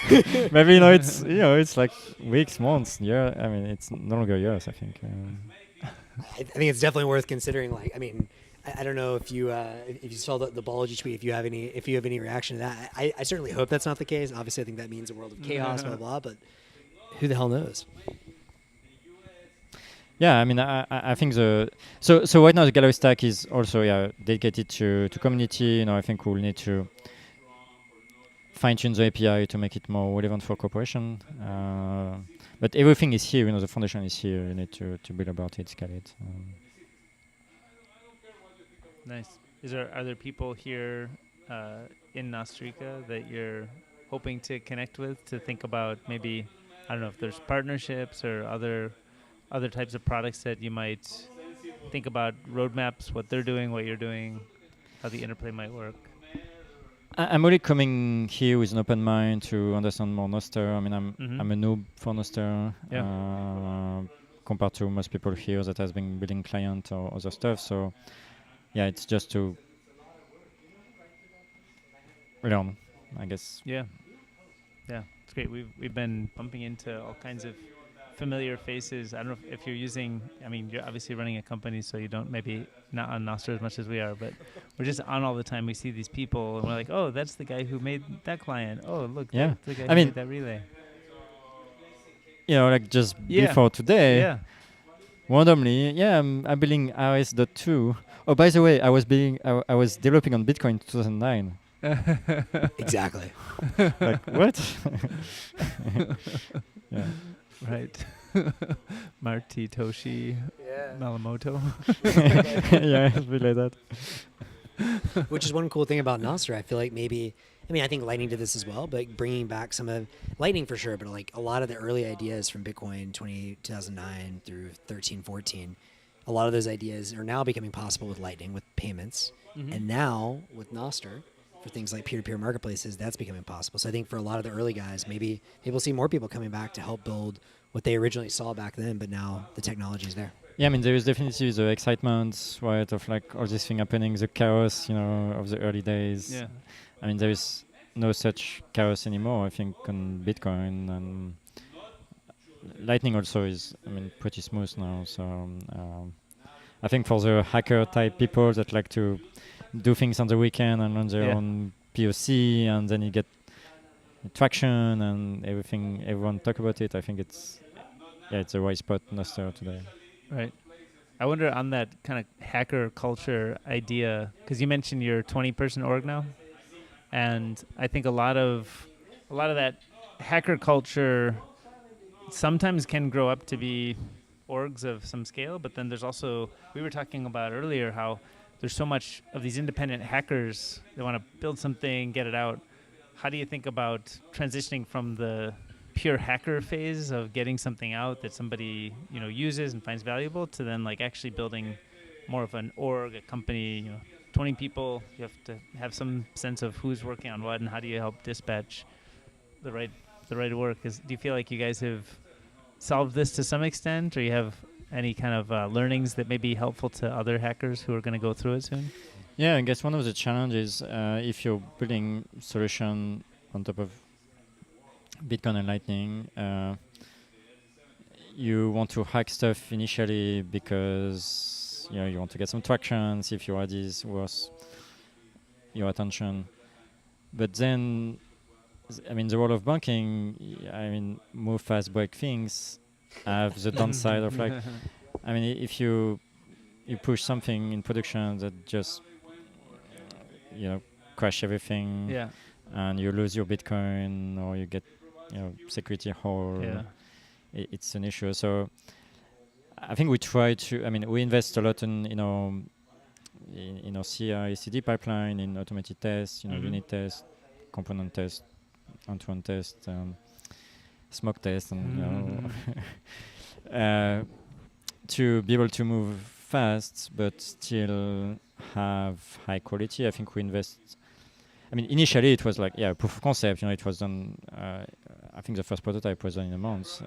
maybe it's like weeks, months, year. I mean, it's no longer years. I think. I think it's definitely worth considering. Like, I mean, I don't know if you saw the Ballology tweet. If you have any reaction to that, I certainly hope that's not the case. Obviously, I think that means a world of chaos, blah blah. But who the hell knows? Yeah, I mean, I think so right now the Galoy stack is also dedicated to community. I think we'll need to fine tune the API to make it more relevant for corporation. But everything is here. The foundation is here. You need to build about it, scale it. Nice. Are there people here in Nostrica that you're hoping to connect with to think about maybe, I don't know if there's partnerships or other types of products that you might think about, roadmaps, what they're doing, what you're doing, how the interplay might work? I'm really coming here with an open mind to understand more Nostr. I mean, I'm a noob for Nostr compared to most people here that has been building client or other stuff. So it's just to learn, I guess. Yeah, it's great. We've been bumping into all kinds of familiar faces. I don't know if you're using, I mean, you're obviously running a company, so you don't, maybe not on Nostr as much as we are, but we're just on all the time. We see these people and we're like, oh, that's the guy who made that client. Oh, look, that's the guy who made that relay. Like just before today, randomly, I'm building RS.2. Oh, by the way, I was developing on Bitcoin in 2009. Exactly. Like, what? Yeah. Right. Marty Toshi Malamoto. Yeah, it's really like that. Which is one cool thing about Nostr. I feel like I think Lightning did this as well, but bringing back some of Lightning for sure, but like a lot of the early ideas from Bitcoin 2009 through 13, 14, a lot of those ideas are now becoming possible with Lightning, with payments. Mm-hmm. And now with Nostr, for things like peer-to-peer marketplaces, that's becoming possible. So I think for a lot of the early guys, maybe we'll see more people coming back to help build what they originally saw back then, but now the technology is there. Yeah, I mean, there is definitely the excitement, right, of like all this thing happening, the chaos, of the early days. Yeah. I mean, there is no such chaos anymore, I think, on Bitcoin. And Lightning also is, pretty smooth now. So I think for the hacker-type people that like to do things on the weekend and run their own POC, and then you get traction and everyone talk about it. I think it's the right spot Nostr today. Right. I wonder on that kind of hacker culture idea, because you mentioned your 20-person org now, and I think a lot of that hacker culture sometimes can grow up to be orgs of some scale, but then there's also, we were talking about earlier how there's so much of these independent hackers, they want to build something, get it out. How do you think about transitioning from the pure hacker phase of getting something out that somebody, uses and finds valuable to then like actually building more of an org, a company, 20 people, you have to have some sense of who's working on what and how do you help dispatch the right work. Do you feel like you guys have solved this to some extent, or you have any kind of learnings that may be helpful to other hackers who are going to go through it soon? Yeah, I guess one of the challenges, if you're building solution on top of Bitcoin and Lightning, you want to hack stuff initially because you want to get some traction, see if your idea is worth your attention. But then, the world of banking, move fast, break things, have the downside of if you push something in production that just crash everything, Yeah. and you lose your Bitcoin or you get security hole. Yeah. It's an issue. So I think we try to. We invest a lot in our CI/CD pipeline, in automated tests, unit tests, component tests, end-to-end tests, smoke tests, and to be able to move fast but still have high quality. I think we invest. Initially it was proof of concept. It was done. I think the first prototype was done in a month.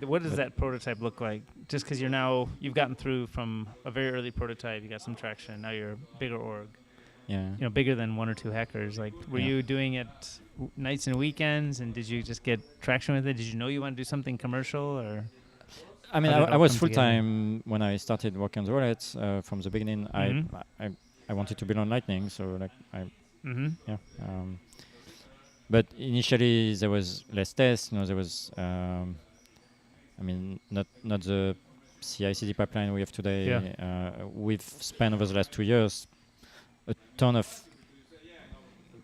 What does that prototype look like? Just because you've gotten through from a very early prototype, you got some traction. Now you're a bigger org. Yeah. Bigger than one or two hackers. Were you doing it nights and weekends, and did you just get traction with it? Did you know you want to do something commercial, or? I was full time when I started working on the wallet from the beginning. Mm-hmm. I wanted to build on Lightning, so Mm-hmm. yeah. But initially there was less tests. There was not the CI/CD pipeline we have today. Yeah. We've spent over the last 2 years a ton of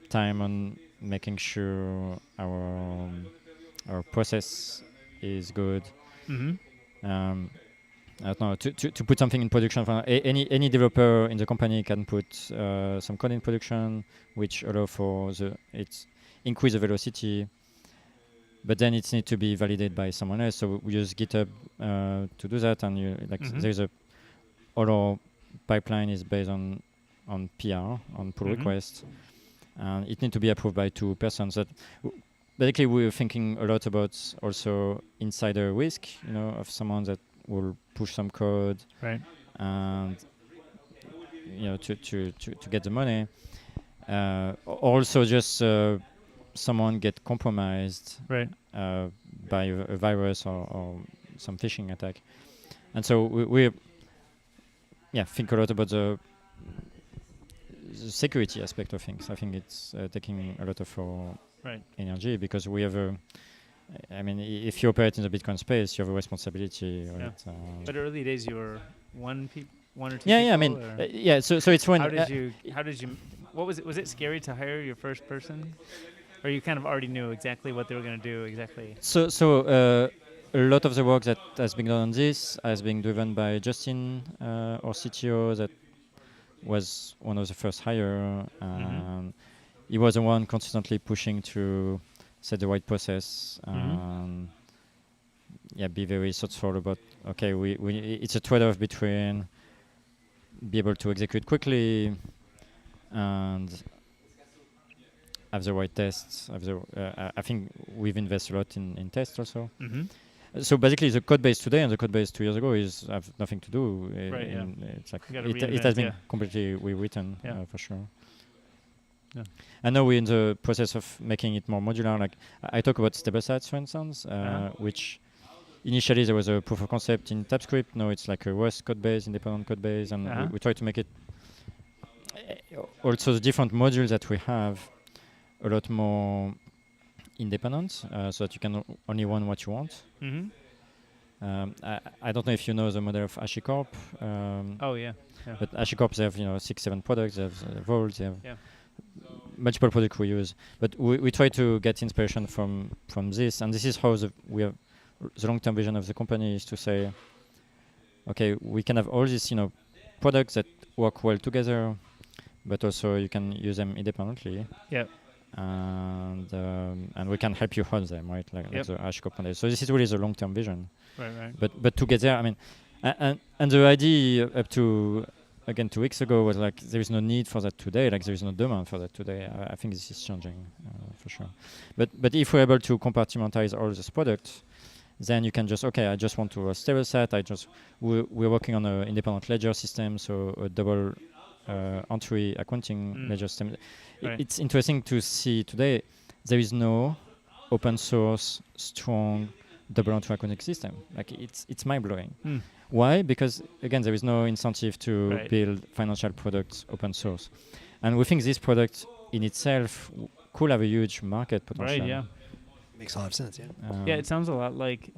time on making sure our process is good. Mm-hmm. I don't know, to put something in production. For any developer in the company can put some code in production, which allow for increase the velocity. But then it needs to be validated by someone else. So we use GitHub to do that, and there's all our pipeline is based on PR, on pull request, and it needs to be approved by 2 persons. Basically, we're thinking a lot about also insider risk, of someone that will push some code, right, and to get the money. Also, just someone get compromised, right, by a virus or some phishing attack, and so we think a lot about the security aspect of things. I think it's taking a lot of our energy, because we have if you operate in the Bitcoin space, you have a responsibility. Yeah. But early days, you were one or two. Yeah. So it's when. How did you? What was it? Was it scary to hire your first person, or you kind of already knew exactly what they were going to do exactly? So a lot of the work that has been done on this has been driven by Justin, our CTO, that was one of the first hire. He was the one consistently pushing to set the right process. Be very thoughtful about. Okay, it's a trade-off between be able to execute quickly and have the right tests. I think we've invested a lot in tests also. So basically, the code base today and the code base 2 years ago have nothing to do. Right. Yeah. It's it has been completely rewritten for sure. Yeah. And now we're in the process of making it more modular. I talk about stable sites, for instance, which initially there was a proof of concept in TypeScript. Now it's like a Rust code base, independent code base, and we try to make it also the different modules that we have a lot more independent, so that you can only run what you want. I don't know if you know the model of HashiCorp. Oh yeah. Yeah. But HashiCorp, they have 6-7 products. They have Vault. They have Yeah. multiple products we use. But we try to get inspiration from this, and this is how we have the long-term vision of the company is to say, okay, we can have all these products that work well together, but also you can use them independently. Yeah. And we can help you hold them, right? Like Yep. the HashiCorp model. So this is really the long-term vision. Right. But together, I mean, and the idea up to again 2 weeks ago was like there is no need for that today. Like there is no demand for that today. I think this is changing for sure. But if we're able to compartmentalize all these products, then you can just I just want to stable set. We're working on an independent ledger system, so a double entry accounting ledger system. Right. It's interesting to see today there is no open source strong double entry accounting system. Like it's mind blowing. Why? Because again there is no incentive to build financial products open source, and we think this product in itself could have a huge market potential. Right. Yeah. Makes a lot of sense. Yeah. Yeah. It sounds a lot like.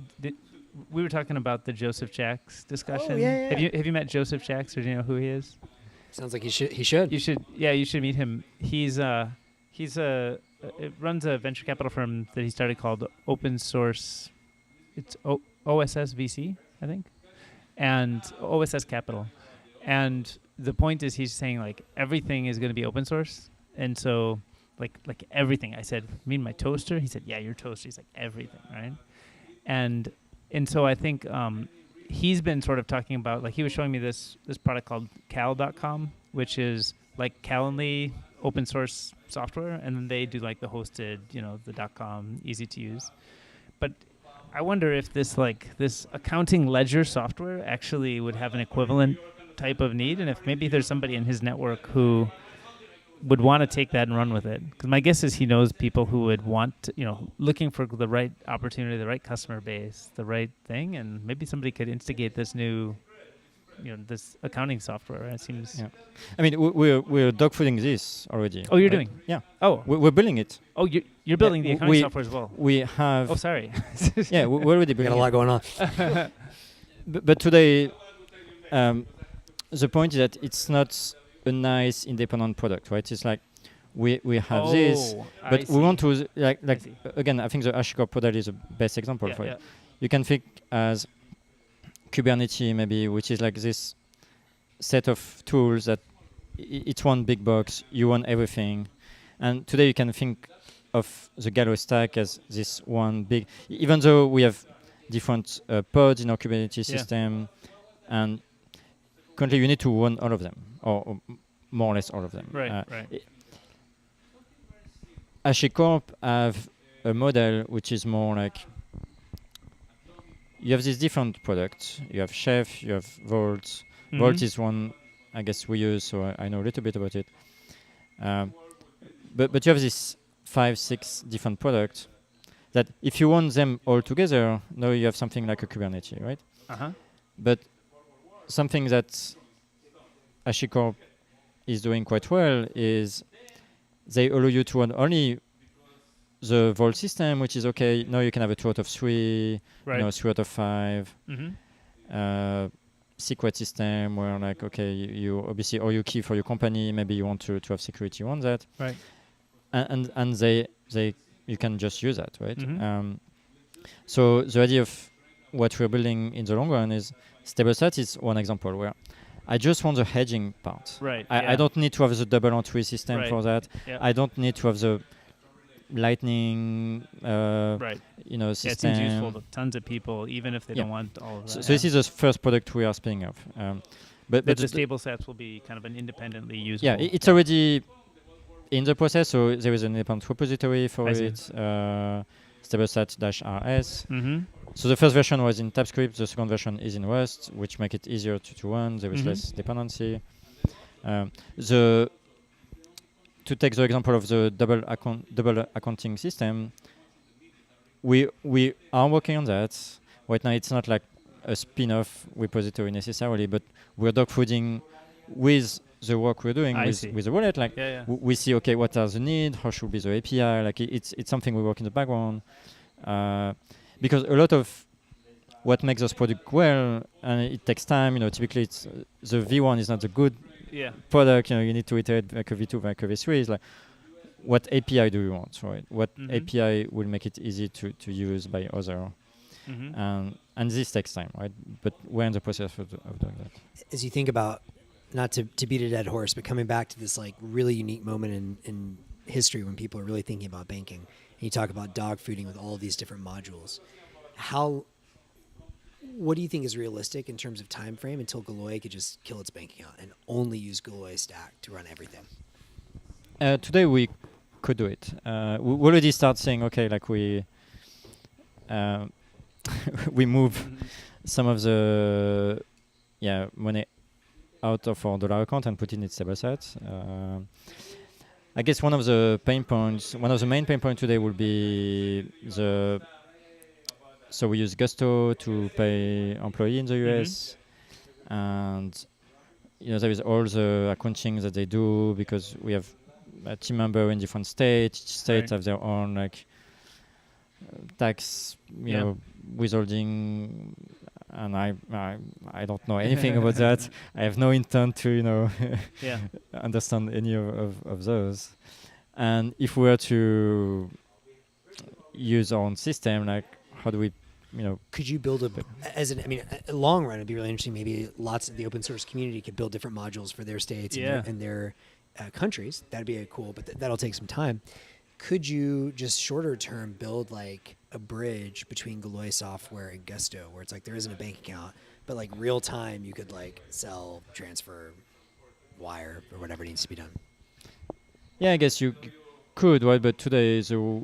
We were talking about the Joseph Jacks discussion. Oh, yeah. Have you met Joseph Jacks, or do you know who he is? Sounds like he should. You should. Yeah, you should meet him. He's it runs a venture capital firm that he started called Open Source. It's OSS VC, I think, and OSS Capital. And the point is, he's saying like everything is going to be open source, and so like everything. I said, mean my toaster? He said, yeah, your toaster. He's like everything, right? And so I think he's been sort of talking about, like he was showing me this product called cal.com, which is like Calendly open source software, and then they do like the hosted, the .com, easy to use. But I wonder if this accounting ledger software actually would have an equivalent type of need, and if maybe there's somebody in his network who would want to take that and run with it. Because my guess is he knows people who would want to, looking for the right opportunity, the right customer base, the right thing, and maybe somebody could instigate this new, this accounting software. It seems. Yeah. I mean, we're dogfooding this already. Oh, you're doing? Yeah. Oh, we're building it. Oh, you're building the accounting software as well. We have. Oh, sorry. Yeah, we're already building. We got a lot going on. But today, the point is that it's not a nice independent product, right? It's like we have this, but we want to again. I think the HashiCorp product is the best example for it. You can think as Kubernetes maybe, which is like this set of tools that it's one big box. You want everything, and today you can think of the Galoy stack as this one big. Even though we have different pods in our Kubernetes system, and currently you need to run all of them, or more or less all of them. Right. HashiCorp have a model which is more like you have these different products. You have Chef, you have Vault. Mm-hmm. Vault is one I guess we use, so I know a little bit about it. But you have these 5-6 different products that if you want them all together, now you have something like a Kubernetes, right? Uh-huh. But something that HashiCorp is doing quite well is they allow you to run only the Vault system, which is okay. Now you can have a 2 out of 3, 3 out of 5. Mm-hmm. Secret system where like okay, you obviously or you key for your company. Maybe you want to have security on that. Right. And they you can just use that, right? Mm-hmm. So the idea of what we're building in the long run is StableSat is one example where I just want the hedging part. Right. I don't need to have the double entry system for that. Yep. I don't need to have the Lightning system. It seems useful to tons of people, even if they don't want all of that. So this is the first product we are spinning off. But the stable sets will be kind of an independently usable. Yeah, it's already in the process, so there is an independent repository for it, StableSat-RS. Mm-hmm. So the first version was in TypeScript, the second version is in Rust, which make it easier to run. There is less dependency. To take the example of the double accounting system, we are working on that. Right now, it's not like a spin-off repository necessarily, but we're dogfooding with the work we're doing with the wallet. Like we see, okay, what are the needs? How should be the API? Like it's something we work in the background because a lot of what makes those product well, and it takes time. Typically it's the V1 is not the good Yeah. product. You need to iterate like a V2, like a V3. Is like, what API do you want, right? What API will make it easy to use by other, and this takes time, right? But we're in the process of doing that. As you think about, not to beat a dead horse, but coming back to this like really unique moment in history when people are really thinking about banking, and you talk about dog fooding with all of these different modules, what do you think is realistic in terms of time frame until Galoy could just kill its bank account and only use Galoy stack to run everything? Today we could do it. We already start saying, okay, like we move some of the money out of our dollar account and put it in stable sets. I guess one of the main pain points today will be so we use Gusto to pay employee in the US, and there is all the accounting that they do because we have a team member in different states. Each state have their own like tax, withholding, and I don't know anything about that. I have no intent to understand any of those. And if we were to use our own system, like how do we, could you build a long run? It'd be really interesting. Maybe lots of the open source community could build different modules for their states and their countries. That'd be cool, but that'll take some time. Could you just shorter term build like a bridge between Galoy software and Gusto, where it's like there isn't a bank account, but like real time you could like sell, transfer, wire, or whatever needs to be done? Yeah, I guess you could, right? But today the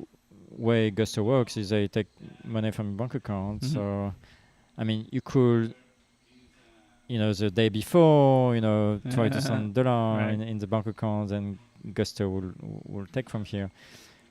way Gusto works is they take money from a bank account. So, I mean, you could, the day before, try to send dollar in the bank account, and Gusto will take from here.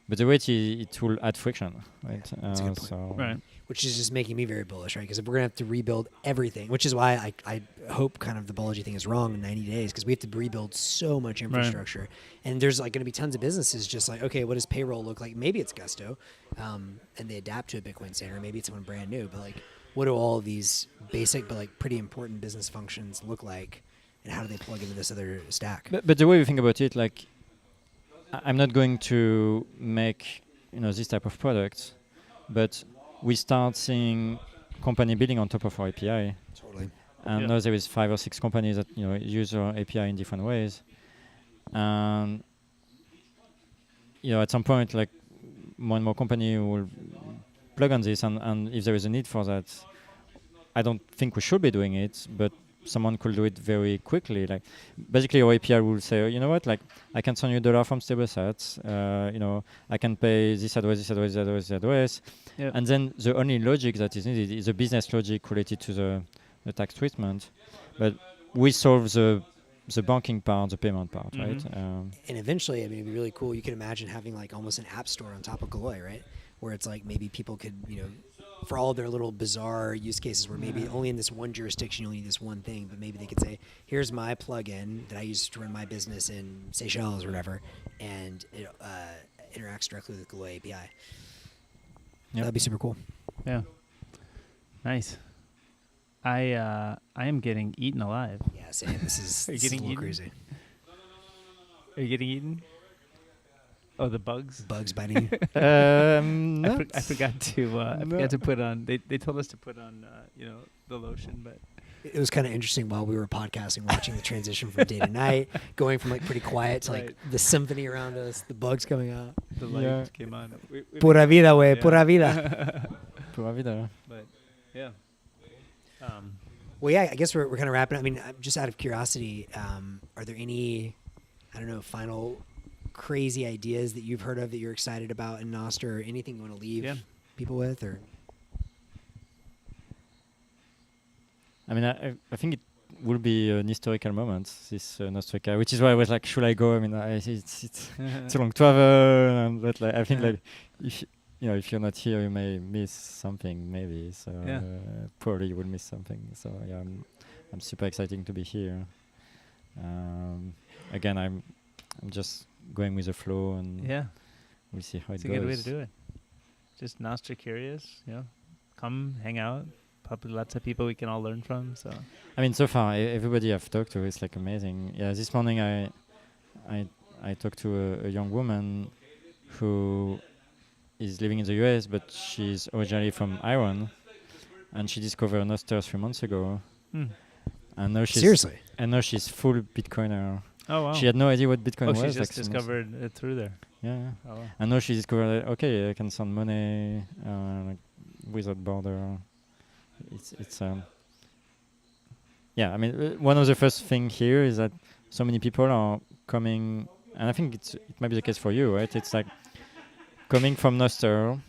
But the way it will add friction, right? That's a good point. Which is just making me very bullish, right? Because if we're going to have to rebuild everything, which is why I hope kind of the Balaji thing is wrong in 90 days, because we have to rebuild so much infrastructure. And there's like going to be tons of businesses just like, okay, what does payroll look like? Maybe it's Gusto, and they adapt to a Bitcoin standard. Maybe it's someone brand new. But like, what do all of these basic but like pretty important business functions look like? And how do they plug into this other stack? But the way we think about it, like, I'm not going to make this type of product, but we start seeing company building on top of our API. Totally. And now there is 5 or 6 companies that use our API in different ways. And at some point, like more and more company will plug on this, and if there is a need for that, I don't think we should be doing it, but someone could do it very quickly. Like basically our API will say, you know what, like I can send you $1 from stable sets, I can pay this address, and then the only logic that is needed is a business logic related to the tax treatment, but we solve the banking part, the payment part, right? And eventually, I mean, it'd be really cool. You can imagine having like almost an app store on top of Galoy, right? Where it's like maybe people could, for all their little bizarre use cases where maybe only in this one jurisdiction you only need this one thing, but maybe they could say, here's my plugin that I use to run my business in Seychelles or whatever, and it interacts directly with the Galoy API. Yep. That'd be super cool. Yeah. Nice. I am getting eaten alive. Yeah, same. This is Are you getting a little eaten? crazy. Are you getting eaten? Oh, the bugs? Bugs biting you? I forgot to put on. They told us to put on, the lotion, but It was kind of interesting while we were podcasting, watching the transition from day to night, going from like pretty quiet to like the symphony around us, the bugs coming out. the light came on. Pura vida, way, pura vida. Pura vida. But yeah. Well, yeah, I guess we're kind of wrapping up. I mean, just out of curiosity, are there any, final crazy ideas that you've heard of that you're excited about in Nostr, or anything you want to leave people with? Or I mean, I think it will be an historical moment, this Nostrica, which is why I was like, should I go? I mean, it's a long travel, but like, I think like if you're not here, you may miss something, maybe. So probably you will miss something. So yeah, I'm super excited to be here. Again, I'm just going with the flow, and we'll see how It's it a goes. good way to do it. Just Nostra curious, come hang out, probably lots of people we can all learn from. So I mean, so far everybody I've talked to is like amazing. Yeah, this morning I talked to a young woman who is living in the US, but she's originally from Iran, and she discovered Noster 3 months ago, Hmm. and now she's Seriously? she's full Bitcoiner. Oh wow. She had no idea what Bitcoin oh, was. she like just 6 months discovered it through there. Yeah, yeah. Oh wow. And now she discovered that, okay, I can send money like, without border. It's yeah. I mean, one of the first thing here is that so many people are coming, and I think it might be the case for you, right? It's like coming from Nostr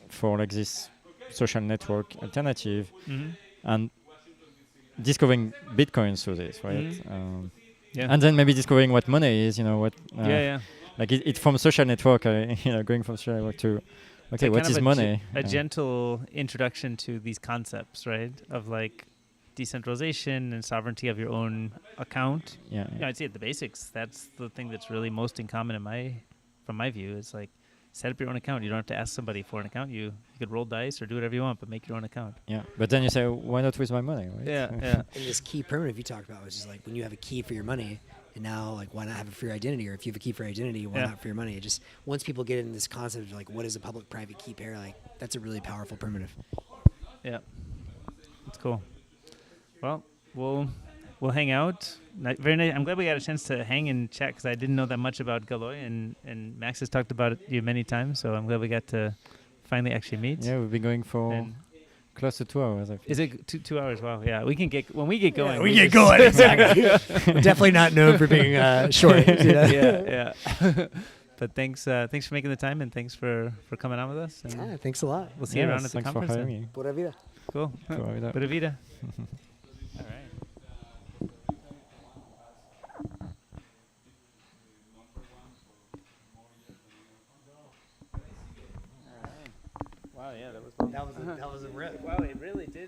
for like this social network alternative, Mm-hmm. and discovering Bitcoin through this, right? Mhm. Yeah. And then maybe discovering what money is, what yeah. like it from social network, going from social network to It's okay, like what kind is of money? a gentle introduction to these concepts, right? Of like decentralization and sovereignty of your own account. Yeah, Yeah, I'd say at the basics, that's the thing that's really most in common from my view. Is like set up your own account. You don't have to ask somebody for an account. You could roll dice or do whatever you want, but make your own account. yeah. But then you say, why not with my money, right? Yeah. And this key primitive you talked about, which is like when you have a key for your money, and now like why not have it for your identity? Or if you have a key for your identity, why not for your money? It just once people get in this concept of like what is a public-private key pair, like that's a really powerful primitive. Yeah. That's cool. Well, we'll hang out. Very nice. I'm glad we got a chance to hang and chat because I didn't know that much about Galoy, and Max has talked about you many times. So I'm glad we got to finally actually meet. Yeah, we've been going for And close to 2 hours. I think. is it 2 hours? Wow. Yeah, we can get when we get going. we get going. Exactly. We're definitely not known for being short. Yeah. But thanks for making the time, and thanks for coming on with us. And Yeah, thanks a lot. we'll see you around at the thanks conference. for then. having me. Pura vida. Cool. Pura vida. Pura vida. All right. Wow, yeah, that was That was a rip. wow, it really did.